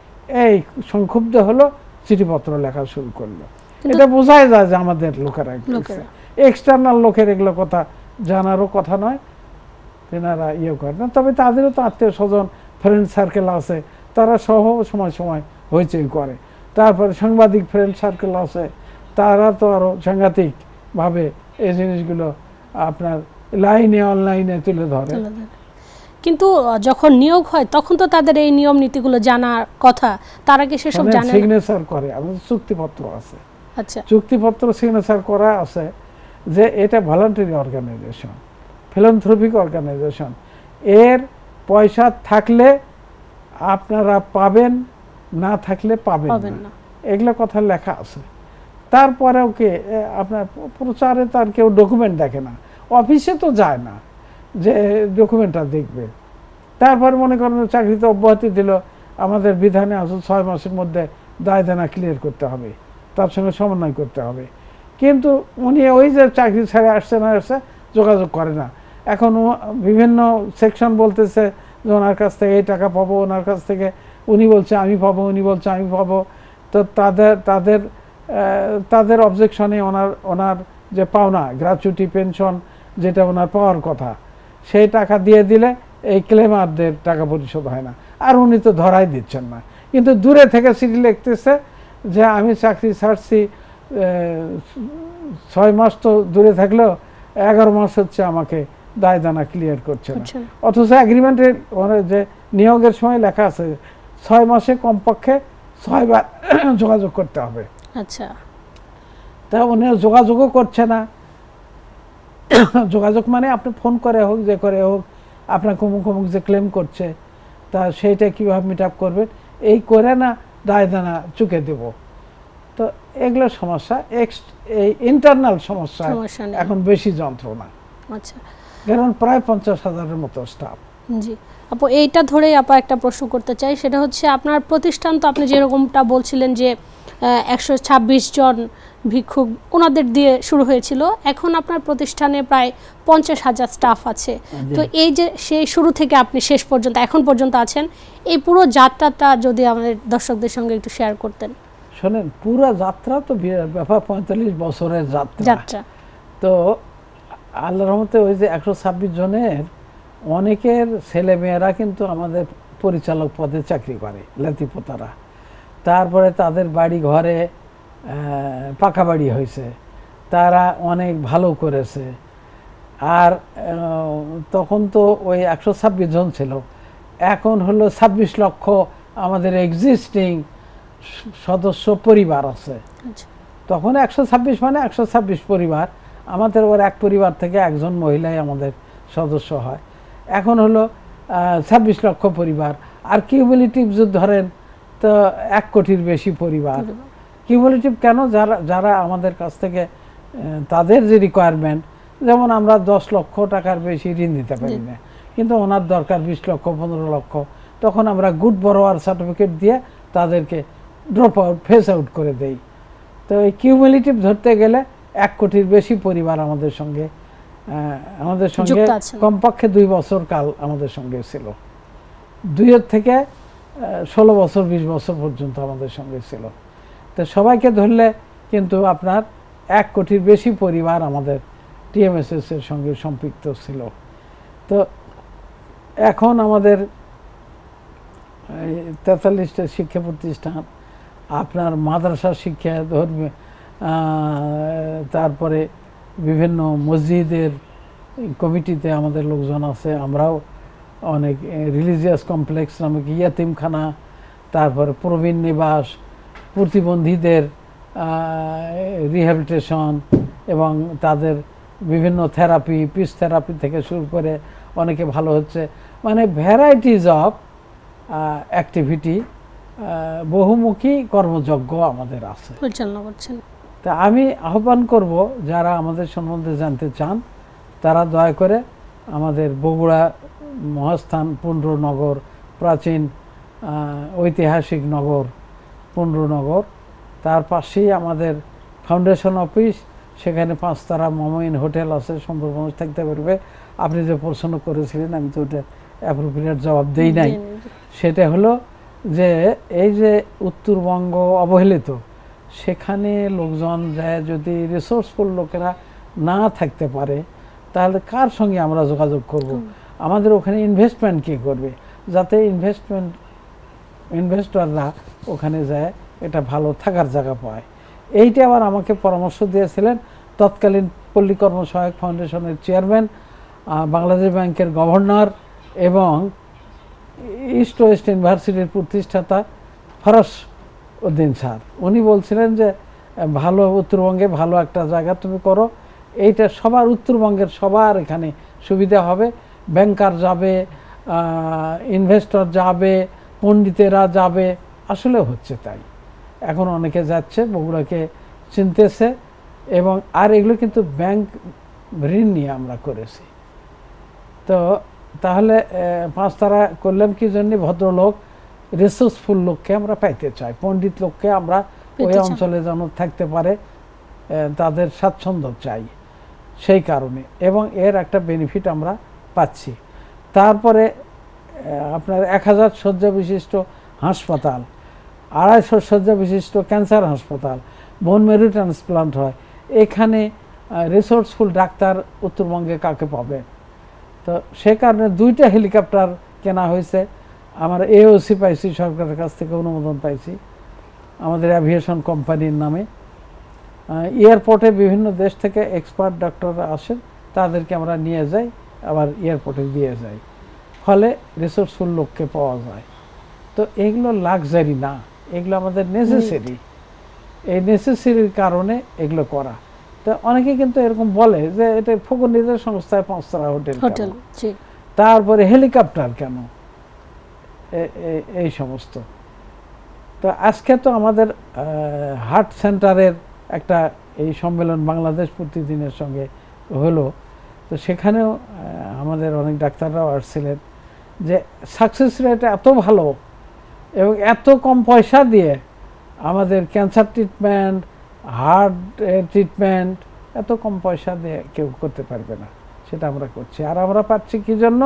এই সংক্ষুব্ধ হলো, চিঠিপত্র লেখা শুরু করলো। এটা বোঝাই যায় যে আমাদের লোকেরা, এক্সটার্নাল লোকের এগুলো কথা জানারও কথা নয়, তেনারা ইয়ে করে না। তবে তাদেরও তো আত্মীয় স্বজন, ফ্রেন্ড সার্কেল আছে, তারা সহ সময় সময় হইচই করে। তারপরে সাংবাদিক ফ্রেন্ড সার্কেল আছে, তারা তো আরও সাংঘাতিকভাবে এই জিনিসগুলো আপনার লাইনে অনলাইনে তুলে ধরে। কিন্তু যখন নিয়োগ হয় তখন তো তাদের এই নিয়ম নীতিগুলো জানার কথা, তারা কি সেসব জানে? সিগনেচার করে, আমাদের চুক্তিপত্র আছে। আচ্ছা, চুক্তিপত্র সিগনেচার করা আছে যে এটা ভলান্টারি অর্গানাইজেশন, ফিলান্থ্রপিক অর্গানাইজেশন, এর পয়সা থাকলে আপনারা পাবেন, না থাকলে পাবেন না, এগুলো কথা লেখা আছে। তারপরেও কে আপনার প্রচারে তার কেউ ডকুমেন্ট দেখে না, অফিসে তো যায় না যে ডকুমেন্টটা দেখবে। তারপর মনে করেন চাকরিতে অব্যাহতি দিল, আমাদের বিধানে আছে 6 মাসের মধ্যে দায় দেনা ক্লিয়ার করতে হবে, তার সঙ্গে সমন্বয় করতে হবে। কিন্তু উনি ওই যে চাকরি ছেড়ে আসছে না আসছে যোগাযোগ করে না। এখন বিভিন্ন সেকশন বলতেছে যে ওনার কাছ থেকে এই টাকা পাবো, ওনার কাছ থেকে উনি বলছে আমি পাবো, উনি বলছে আমি পাবো। তো তাদের অবজেকশনে ওনার যে পাওনা গ্র্যাচুইটি পেনশন যেটা ওনার পাওয়ার কথা, সেই টাকা দিয়ে দিলে এই ক্লেমারদের টাকা পরিশোধ হয় না, আর উনি তো ধরাই দিচ্ছেন না। কিন্তু দূরে থেকে চিঠি লিখতেছে যে আমি চাকরি ছাড়ছি, 6 মাস তো দূরে থাকলেও 11 মাস হচ্ছে আমাকে দায় দানা ক্লিয়ার করছে না। করছে না। অথচ এগ্রিমেন্টের যে নিয়োগের সময় লেখা আছে 6 মাসে কমপক্ষে 6 বার যোগাযোগ করতে হবে। আচ্ছা, তা উনি যোগাযোগও করছে না। যোগাযোগ মানে আপনি ফোন করে হোক, যে করে হোক, আপনার অমুক অমুক যে ক্লেম করছে, তা সেইটা কীভাবে মিট আপ করবেন, এই করে না দায় দানা চুকে দেব। তো এগুলো সমস্যা, এই ইন্টারনাল সমস্যা সমস্যা নেই। এখন বেশি যন্ত্রণা, আচ্ছা কারণ প্রায় 50,000-এর মতো স্টাফ। জি আপু, এইটা ধরেই আপা একটা প্রশ্ন করতে চাই, সেটা হচ্ছে আপনার প্রতিষ্ঠান তো আপনি যেরকমটা বলছিলেন যে 126 জন ভিক্ষুক ওনাদের দিয়ে শুরু হয়েছিল, এখন আপনার প্রতিষ্ঠানে প্রায় 50,000 স্টাফ আছে। তো এই যে সেই শুরু থেকে আপনি শেষ পর্যন্ত এখন পর্যন্ত আছেন, এই পুরো যাত্রাটা যদি আমাদের দর্শকদের সঙ্গে একটু শেয়ার করতেন। শোনেন, পুরো যাত্রা তো ব্যাপার 45 বছরের যাত্রা। তো আল্লাহর রহমতে ওই যে 126 জনের অনেকের ছেলে মেয়েরা কিন্তু আমাদের পরিচালক পদে চাকরি করে, লাতিপোতারা। তারপরে তাদের বাড়ি ঘরে পাকা বাড়ি হয়েছে, তারা অনেক ভালো করেছে। আর তখন তো ওই 126 জন ছিল, এখন হলো 26 লক্ষ আমাদের এক্সিস্টিং সদস্য পরিবার আছে। তখন 126 মানে 126 পরিবার, আমাদের ওর এক পরিবার থেকে একজন মহিলাই আমাদের সদস্য হয়। এখন হলো 26 লক্ষ পরিবার। আর কিউমুলেটিভ যদি ধরেন তো 1 কোটির বেশি পরিবার। কিউমুলেটিভ কেন? যারা আমাদের কাছ থেকে তাদের যে রিকোয়ারমেন্ট, যেমন আমরা 10 লক্ষ টাকার বেশি ঋণ দিতে পারি না, কিন্তু ওনার দরকার 20 লক্ষ 15 লক্ষ, তখন আমরা গুড বরোয়ার সার্টিফিকেট দিয়ে তাদেরকে ড্রপ আউট, ফেস আউট করে দেই। তো এই কিউমুলেটিভ ধরতে গেলে 1 কোটির বেশি পরিবার আমাদের সঙ্গে কমপক্ষে 2 বছর কাল আমাদের সঙ্গে ছিল। 2 থেকে 16 বছর 20 বছর পর্যন্ত আমাদের সঙ্গে ছিল। তো সবাইকে ধরলে কিন্তু আপনার 1 কোটির বেশি পরিবার আমাদের টিএমএসএস এর সঙ্গে সম্পৃক্ত ছিল। তো এখন আমাদের 43টা শিক্ষা প্রতিষ্ঠান, আপনার মাদ্রাসা শিক্ষা, ধর্মীয়, তারপরে বিভিন্ন মসজিদের কমিটিতে আমাদের লোকজন আছে। আমরাও অনেক রিলিজিয়াস কমপ্লেক্স নামে ইয়াতিমখানা, তারপরে প্রবীণ নিবাস, প্রতিবন্ধীদের রিহ্যাবিলিটেশন এবং তাদের বিভিন্ন থেরাপি, পিস থেরাপি থেকে শুরু করে অনেকে ভালো হচ্ছে, মানে ভ্যারাইটিজ অফ অ্যাক্টিভিটি, বহুমুখী কর্মযজ্ঞ আমাদের আছে, পরিচালনা করছেন। তা আমি আহ্বান করব যারা আমাদের সম্বন্ধে জানতে চান তারা দয়া করে আমাদের বগুড়া মহাস্থান পুণ্ড্রনগর, প্রাচীন ঐতিহাসিক নগর পুণ্ড্রনগর, তার পাশেই আমাদের ফাউন্ডেশন অফিস, সেখানে 5 তারা মমইন হোটেল আছে, সুন্দর মানুষ থাকতে পারবে। আপনি যে প্রশ্ন করেছিলেন আমি তো ওটা অ্যাপ্রোপ্রিয়েট জবাব দেই নাই। সেটা হলো যে এই যে উত্তরবঙ্গ অবহেলিত, সেখানে লোকজন যায় যদি রিসোর্সফুল লোকেরা না থাকতে পারে, তাহলে কার সঙ্গে আমরা যোগাযোগ করব? আমাদের ওখানে ইনভেস্টমেন্ট কে করবে, যাতে ইনভেস্টররা ওখানে যায় এটা ভালো থাকার জায়গা পায়। এইটা আবার আমাকে পরামর্শ দিয়েছিলেন তৎকালীন পল্লী কর্মসহায়ক ফাউন্ডেশনের চেয়ারম্যান, বাংলাদেশ ব্যাংকের গভর্নর এবং ইস্ট ওয়েস্ট ইউনিভার্সিটির প্রতিষ্ঠাতা ফরাস উদ্দিন স্যার। উনি বলছিলেন যে ভালো উত্তরবঙ্গে ভালো একটা জায়গা তুমি করো, এইটা সবার উত্তরবঙ্গের সবার এখানে সুবিধা হবে, ব্যাংকার যাবে, ইনভেস্টর যাবে, পণ্ডিতেরা যাবে। আসলে হচ্ছে তাই, এখন অনেকে যাচ্ছে, বগুড়াকে চিনতেছে। এবং আর এগুলো কিন্তু ব্যাংক ঋণ নিয়ে আমরা করেছি। তো তাহলে 5 তারা করলাম কি জন্য? ভদ্রলোক, রিসোর্সফুল লোককে আমরা পাইতে চাই, পণ্ডিত লোককে আমরা ওই অঞ্চলে যেন থাকতে পারে, তাদের স্বাচ্ছন্দ্য চাই, সেই কারণে। এবং এর একটা বেনিফিট আমরা পাচ্ছি। তারপরে আপনার 1000 শয্যা বিশিষ্ট হাসপাতাল, 250 শয্যা বিশিষ্ট ক্যান্সার হাসপাতাল, বোন মেরু ট্রান্সপ্লান্ট হয়। এখানে রিসোর্সফুল ডাক্তার উত্তরবঙ্গে কাকে পাবে? তো সে কারণে 2টা হেলিকপ্টার কেনা হয়েছে। আমার এওসি পাইছি, সরকারের কাছ থেকে অনুমোদন পাইছি আমাদের অ্যাভিয়েশন কোম্পানির নামে। এয়ারপোর্টে বিভিন্ন দেশ থেকে এক্সপার্ট ডাক্তাররা আসেন, তাদেরকে আমরা নিয়ে যাই, আবার এয়ারপোর্টে দিয়ে যাই, ফলে রিসোর্সফুল লোককে পাওয়া যায়। তো এগুলো লাক্সারি না, এগুলো আমাদের নেসেসারি। এই নেসেসারির কারণে এগুলো করা। তো অনেকে কিন্তু এরকম বলে যে এটা ফকুন্দিদের সংস্থায় 5 হোটেল, তারপরে হেলিকপ্টার কেন, এই সমস্ত। তো আজকে তো আমাদের হার্ট সেন্টারের একটা এই সম্মেলন বাংলাদেশ প্রতিদিনের সঙ্গে হলো, তো সেখানেও আমাদের অনেক ডাক্তাররাও আসছিলেন যে সাকসেস রেট এত ভালো এবং এত কম পয়সা দিয়ে আমাদের ক্যান্সার ট্রিটমেন্ট, হার্ট ট্রিটমেন্ট এত কম পয়সা দিয়ে কেউ করতে পারবে না, সেটা আমরা করছি। আর আমরা পাচ্ছি কি জন্য?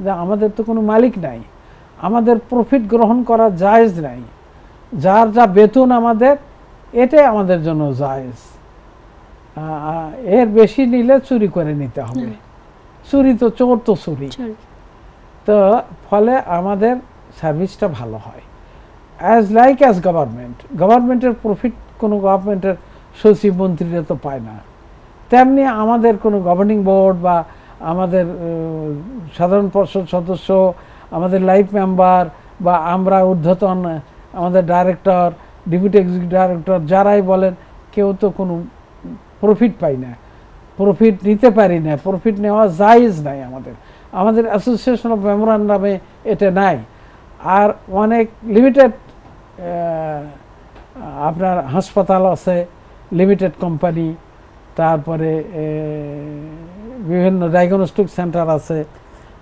যে আমাদের তো কোনো মালিক নাই, আমাদের প্রফিট গ্রহণ করা জায়েজ নাই, যার যা বেতন আমাদের এটাই আমাদের জন্য জায়েজ। এর বেশি নিলে চুরি করে নিতে হবে, চুরি তো চোর তো চুরি। তো ফলে আমাদের সার্ভিসটা ভালো হয়, অ্যাজ গভর্নমেন্টের প্রফিট কোনো গভর্নমেন্টের সচিব মন্ত্রীরা তো পায় না, তেমনি আমাদের কোনো গভর্নিং বোর্ড বা আমাদের সাধারণ পরিষদ সদস্য, আমাদের লাইফ মেম্বার বা আমরা ঊর্ধ্বতন আমাদের ডাইরেক্টর, ডেপুটি এক্সিকিউটিভ ডাইরেক্টর যারাই বলেন, কেউ তো কোনো প্রফিট পাই না, প্রফিট নিতে পারি না, প্রফিট নেওয়া জায়েজ নাই আমাদের অ্যাসোসিয়েশন অফ মেমোরান্ডামে এটা নাই। আর অনেক লিমিটেড আপনার হাসপাতাল আছে, লিমিটেড কোম্পানি, তারপরে বিভিন্ন ডায়াগনস্টিক সেন্টার আছে,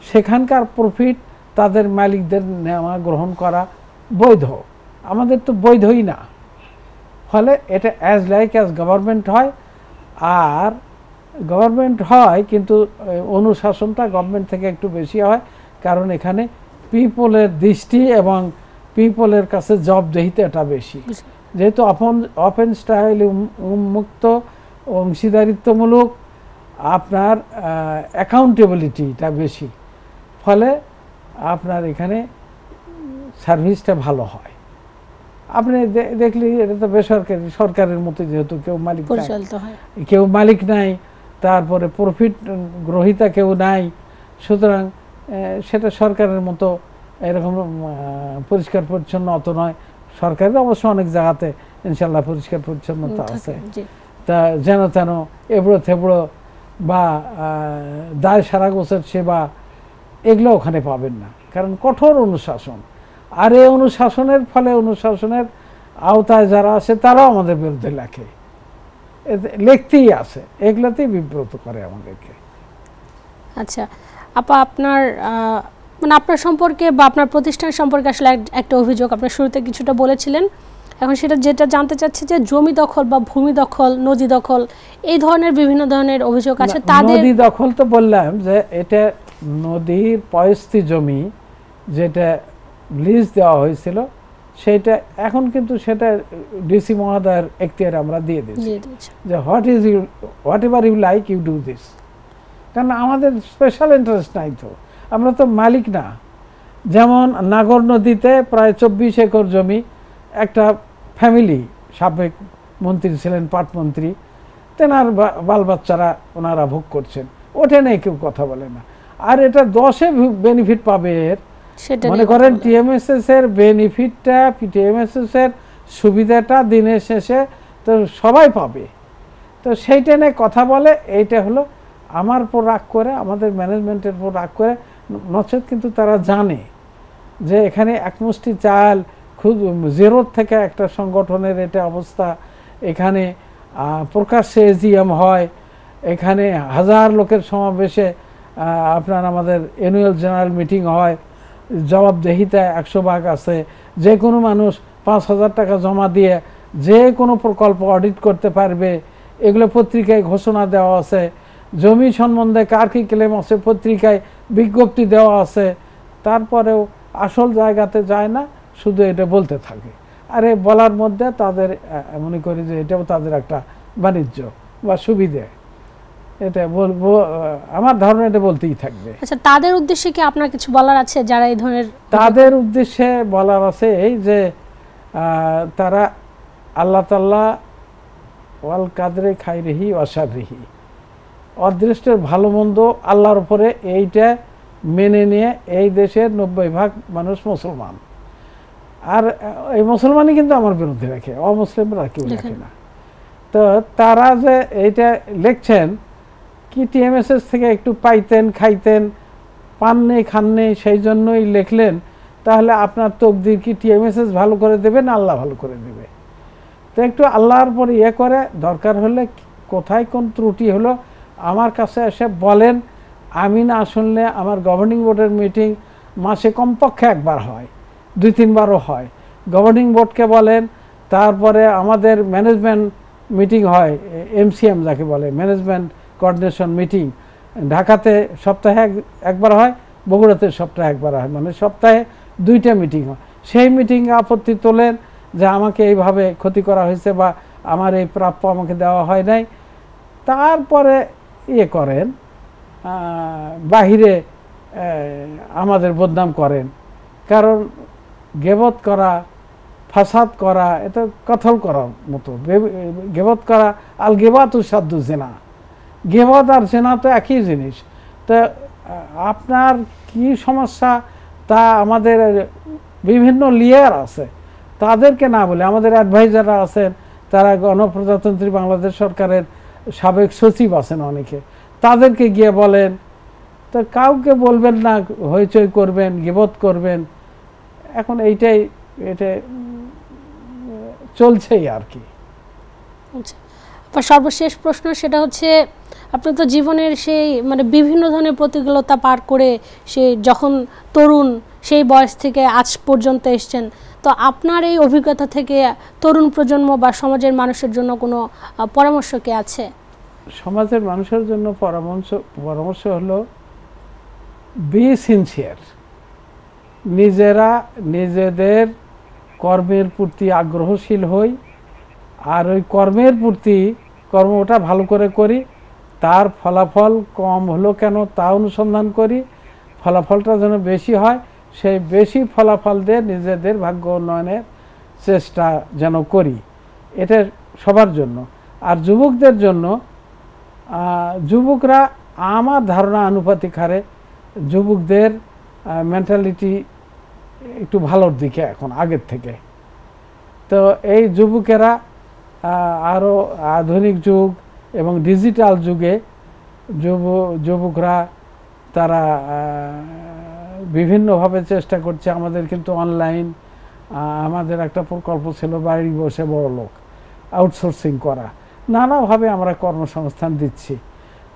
সেখানকার প্রফিট তাদের মালিকদের নেওয়া গ্রহণ করা বৈধ, আমাদের তো বৈধই না। ফলে এটা অ্যাজ গভর্নমেন্ট হয়, আর গভর্নমেন্ট হয় কিন্তু অনুশাসনটা গভর্নমেন্ট থেকে একটু বেশি হয়, কারণ এখানে পিপলের দৃষ্টি এবং পিপলের কাছে জবাবদিহিতাটা বেশি, যেহেতু ওপেন স্টাইল, উন্মুক্ত, অংশীদারিত্বমূলক, আপনার অ্যাকাউন্টেবিলিটিটা বেশি, ফলে আপনার এখানে সার্ভিসটা ভালো হয়। আপনি দেখলি এটা তো বেসরকারি, সরকারের মতো যেহেতু কেউ মালিক নাই, তারপরে প্রফিট গ্রহীতা কেউ নাই, সুতরাং সেটা সরকারের মতো এরকম পরিষ্কার পরিচ্ছন্ন অত নয়। সরকারের অবশ্য অনেক জায়গাতে ইনশাল্লাহ পরিষ্কার পরিচ্ছন্নতা আছে, তা যেন তেন এবড়ো থেবড়ো বা দায় সারা গোছের সেবা এগুলো ওখানে পাবেন না, কারণ কঠোর অনুশাসন। আর এই অনুশাসনের ফলে অনুশাসনের আওতায় যারা আছে তারাও আমাদের বিরুদ্ধে লেখে, লিখতেই আছে, এগুলোতেই বিব্রত করে আমাদেরকে। আচ্ছা আপা, আপনার মানে আপনার সম্পর্কে বা আপনার প্রতিষ্ঠান সম্পর্কে আসলে একটা অভিযোগ আপনার শুরুতে কিছুটা বলেছিলেন, এখন যেটা জানতে চাচ্ছি যে জমি দখল বা ভূমি দখল, নদী দখল, এই ধরনের বিভিন্ন ধরনের অভিযোগ আছে। তাদের নদী দখল তো বললাম যে এটা নদীর পয়স্তি জমি যেটা লিজ দেওয়া হয়েছিল, সেটা এখন কিন্তু সেটা ডিসি মহোদয়ের এখতিয়ারে আমরা দিয়ে দিয়েছি যে whatever you like you do this, কারণ আমাদের স্পেশাল ইন্টারেস্ট নাই, তো আমরা তো মালিক না। যেমন নাগর নদীতে প্রায় 24 একর জমি একটা ফ্যামিলি, সাবেক মন্ত্রী ছিলেন, পাটমন্ত্রী, তেনার বাল বাচ্চারা ওনারা ভোগ করছেন, ওটা নিয়ে কেউ কথা বলে না। আর এটা 10-এ বেনিফিট পাবে, মনে করেন টিএমএসএস এর বেনিফিটটা, টিএমএসএস এর সুবিধাটা দিনের শেষে তো সবাই পাবে, তো সেইটা নিয়ে কথা বলে। এইটা হলো আমার উপর রাগ করে, আমাদের ম্যানেজমেন্টের উপর রাগ করে, নচেত কিন্তু তারা জানে যে এখানে একমুষ্টি চাল খুব জেরোর থেকে একটা সংগঠনের এটা অবস্থা, এখানে প্রকাশ্যে এজিএম হয়, এখানে 1000 লোকের সমাবেশে আপনার আমাদের অ্যানুয়াল জেনারেল মিটিং হয়, জবাবদিহিতা 100 ভাগ আছে, যে কোনো মানুষ 5000 টাকা জমা দিয়ে যে কোনো প্রকল্প অডিট করতে পারবে, এগুলো পত্রিকায় ঘোষণা দেওয়া আছে, জমি সম্বন্ধে কার কী ক্লেম আছে পত্রিকায় বিজ্ঞপ্তি দেওয়া আছে, তারপরেও আসল জায়গাতে যায় না, শুধু এটা বলতে থাকে। আর এই বলার মধ্যে তাদের মনে করি যে এটাও তাদের একটা বাণিজ্য বা সুবিধে, এটা বলবো, আমার ধারণা এটা বলতেই থাকবে। আচ্ছা, তাদের উদ্দেশ্যে কি আপনার কিছু বলার আছে? যারা এই ধরনের, তাদের উদ্দেশ্যে বলার আছে এই যে তারা আল্লাহ তাআলা ওয়াল কাদরে খাইরিহি ওয়া শাররিহি, অদৃষ্টের ভালো মন্দ আল্লাহর উপরে, এইটা মেনে নিয়ে এই দেশের 90% মানুষ মুসলমান। আর এই মুসলমানই কিন্তু আমার বিরুদ্ধে লেখে, অমুসলিমরা কেউ লেখে না। তো তারা যে এইটা লিখছেন কি টিএমএসএস থেকে একটু পাইতেন, খাইতেন, পাননি খাননি, সেই জন্যই লিখলেন, তাহলে আপনার তকদির কি টিএমএসএস ভালো করে দেবে না আল্লাহ ভালো করে দেবে? তো একটু আল্লাহর পর করে, দরকার হলে কোথায় কোন ত্রুটি হলো আমার কাছে এসে বলেন। আমি না শুনলে আমার গভর্নিং বোর্ডের মিটিং মাসে কমপক্ষে একবার হয়, 2-3 বারও হয়। গভর্নিং বোর্ডকে বলেন, তারপরে আমাদের ম্যানেজমেন্ট মিটিং হয়, এমসিএম যাকে বলে, ম্যানেজমেন্ট কোঅর্ডিনেশন মিটিং, ঢাকাতে সপ্তাহে একবার হয়, বগুড়াতে সপ্তাহে একবার হয়, মানে সপ্তাহে 2টা মিটিং হয়। সেই মিটিংয়ে আপত্তি তোলেন যে আমাকে এইভাবে ক্ষতি করা হয়েছে বা আমার এই প্রাপ্য আমাকে দেওয়া হয় নাই। তারপরে করেন, বাহিরে আমাদের বদনাম করেন। কারণ গেবত করা, ফাসাদ করা, এটা কথল করার মতো। গেবত করা, আল গেবাতু সাদ্দু জেনা, গেবত আর জেনা তো একই জিনিস। তো আপনার কি সমস্যা তা আমাদের বিভিন্ন লেয়ার আছে, তাদেরকে না বলে, আমাদের অ্যাডভাইজাররা আছেন, তারা গণপ্রজাতন্ত্রী বাংলাদেশ সরকারের সাবেক সচিব আছেন অনেকে, তাদেরকে গিয়ে বলেন। তো কাউকে বলবেন না, হইচই করবেন, গিবত করবেন। এখন এটা চলছেই আর কি। সর্বশেষ প্রশ্ন, সেটা হচ্ছে আপনি তো জীবনের সেই মানে বিভিন্ন ধরনের প্রতিকূলতা পার করে সেই যখন তরুণ সেই বয়স থেকে আজ পর্যন্ত এসছেন, তো আপনার এই অভিজ্ঞতা থেকে তরুণ প্রজন্ম বা সমাজের মানুষের জন্য কোনো পরামর্শ কি আছে? সমাজের মানুষের জন্য পরামর্শ হলো বি সিনসিয়ার, নিজেরা নিজেদের কর্মের প্রতি আগ্রহশীল হই, আর ওই কর্মের প্রতি কর্মটা ভালো করে করি, তার ফলাফল কম হলো কেন তা অনুসন্ধান করি, ফলাফলটা যেন বেশি হয়, সেই বেশি ফলাফল দিয়ে নিজেদের ভাগ্য উন্নয়নের চেষ্টা যেন করি। এটা সবার জন্য। আর যুবকদের জন্য, যুবকরা আমার ধারণা আনুপাতিক হারে যুবকদের মেন্টালিটি একটু ভালোর দিকে এখন আগের থেকে। তো এই যুবকেরা আরও আধুনিক যুগ এবং ডিজিটাল যুগে যুবকরা তারা বিভিন্নভাবে চেষ্টা করছে। আমাদের কিন্তু অনলাইন, আমাদের একটা প্রকল্প ছিল বাড়ি বসে বড় লোক, আউটসোর্সিং করা, নানাভাবে আমরা কর্মসংস্থান দিচ্ছি।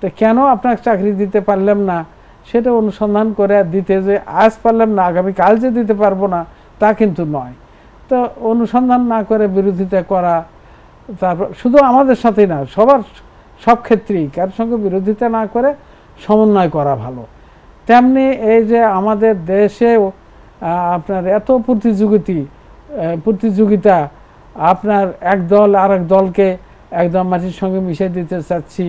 তো কেন আপনার চাকরি দিতে পারলাম না সেটা অনুসন্ধান করে দিতে, যে আজ পারলাম না আগামীকাল যে দিতে পারবো না তা কিন্তু নয়। তো অনুসন্ধান না করে বিরোধিতা করা, তারপর শুধু আমাদের সাথেই না, সব ক্ষেত্রেই কার সঙ্গে বিরোধিতা না করে সমন্বয় করা ভালো। তেমনি এই যে আমাদের দেশেও আপনার এত প্রতিযোগিতা, আপনার এক দল আর এক দলকে একদম মাটির সঙ্গে মিশে দিতে চাচ্ছি,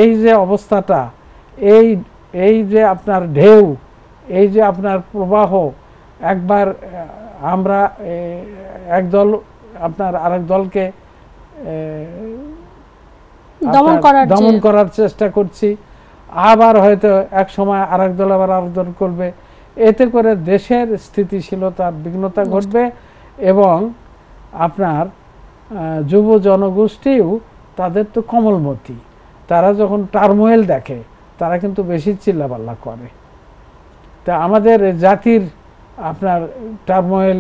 এই যে অবস্থাটা, এই যে আপনার ঢেউ, এই যে আপনার প্রবাহ, একবার আমরা আপনার আরেক দলকে দমন করার চেষ্টা করছি, আবার হয়তো এক সময় আরেক দল আবার আরেক দল করবে, এতে করে দেশের স্থিতিশীলতার বিঘ্নতা ঘটবে এবং আপনার যুব জনগোষ্ঠীও, তাদের তো কমলমতি, তারা যখন টার্মোয়েল দেখে তারা কিন্তু বেশি চিল্লাপাল্লা করে। তা আমাদের জাতির আপনার টার্মোয়েল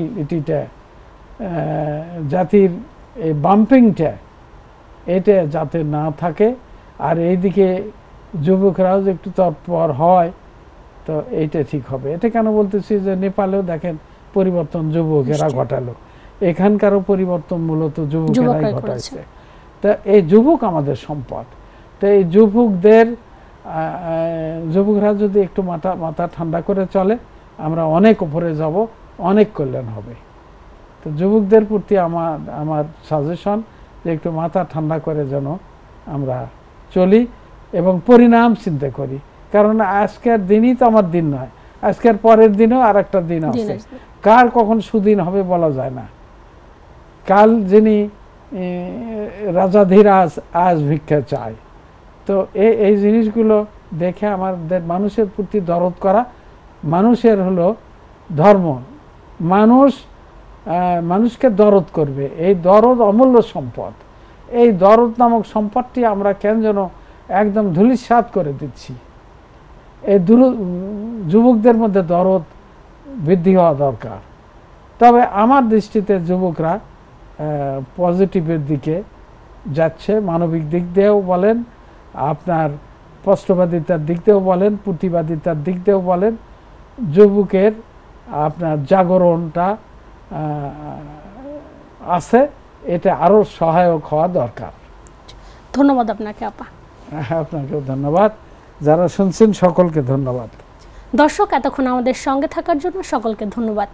জাতির এই বাম্পিংটা, এটা যাতে না থাকে, আর এইদিকে যুবকরাও যে একটু তৎপর হয়, তো এইটা ঠিক হবে। এটা কেন বলতেছি যে নেপালেও দেখেন পরিবর্তন যুবকেরা ঘটালো, এখানকারও পরিবর্তন মূলত যুবকেরাই ঘটাইছে। তা এই যুবক আমাদের সম্পদ। তো এই যুবকরা যদি একটু মাথা ঠান্ডা করে চলে, আমরা অনেক উপরে যাব, অনেক কল্যাণ হবে। তো যুবকদের প্রতি আমার সাজেশন যে একটু মাথা ঠান্ডা করে যেন আমরা চলি এবং পরিণাম চিন্তা করি। কারণ আজকের দিনই তো আমার দিন নয়, আজকের পরের দিনও আর একটা দিন আছে, কার কখন সুদিন হবে বলা যায় না। কাল যিনি রাজাধীরাজ আজ ভিক্ষা চায়। তো এই জিনিসগুলো দেখে আমাদের মানুষের প্রতি দরদ করা, মানুষের হলো ধর্ম, মানুষকে দরদ করবে, এই দরদ অমূল্য সম্পদ। এই দরদ নামক সম্পদটি আমরা কেন যেন একদম ধূলিসাৎ করে দিচ্ছি। এই যুবকদের মধ্যে দরদ বৃদ্ধি হওয়া দরকার। তবে আমার দৃষ্টিতে যুবকরা পজিটিভের দিকে যাচ্ছে, মানবিক দিক দিয়েও বলেন, আপনার স্পষ্টবাদিতার দিক দিয়েও বলেন, প্রতিবাদিতার দিক দিয়েও বলেন, যুবকের আপনার জাগরণটা আছে, এটা আরও সহায়ক হওয়া দরকার। ধন্যবাদ আপনাকে আপা। আপনাকেও ধন্যবাদ, যারা শুনছেন সকলকে ধন্যবাদ। দর্শক, এতক্ষণ আমাদের সঙ্গে থাকার জন্য সকলকে ধন্যবাদ।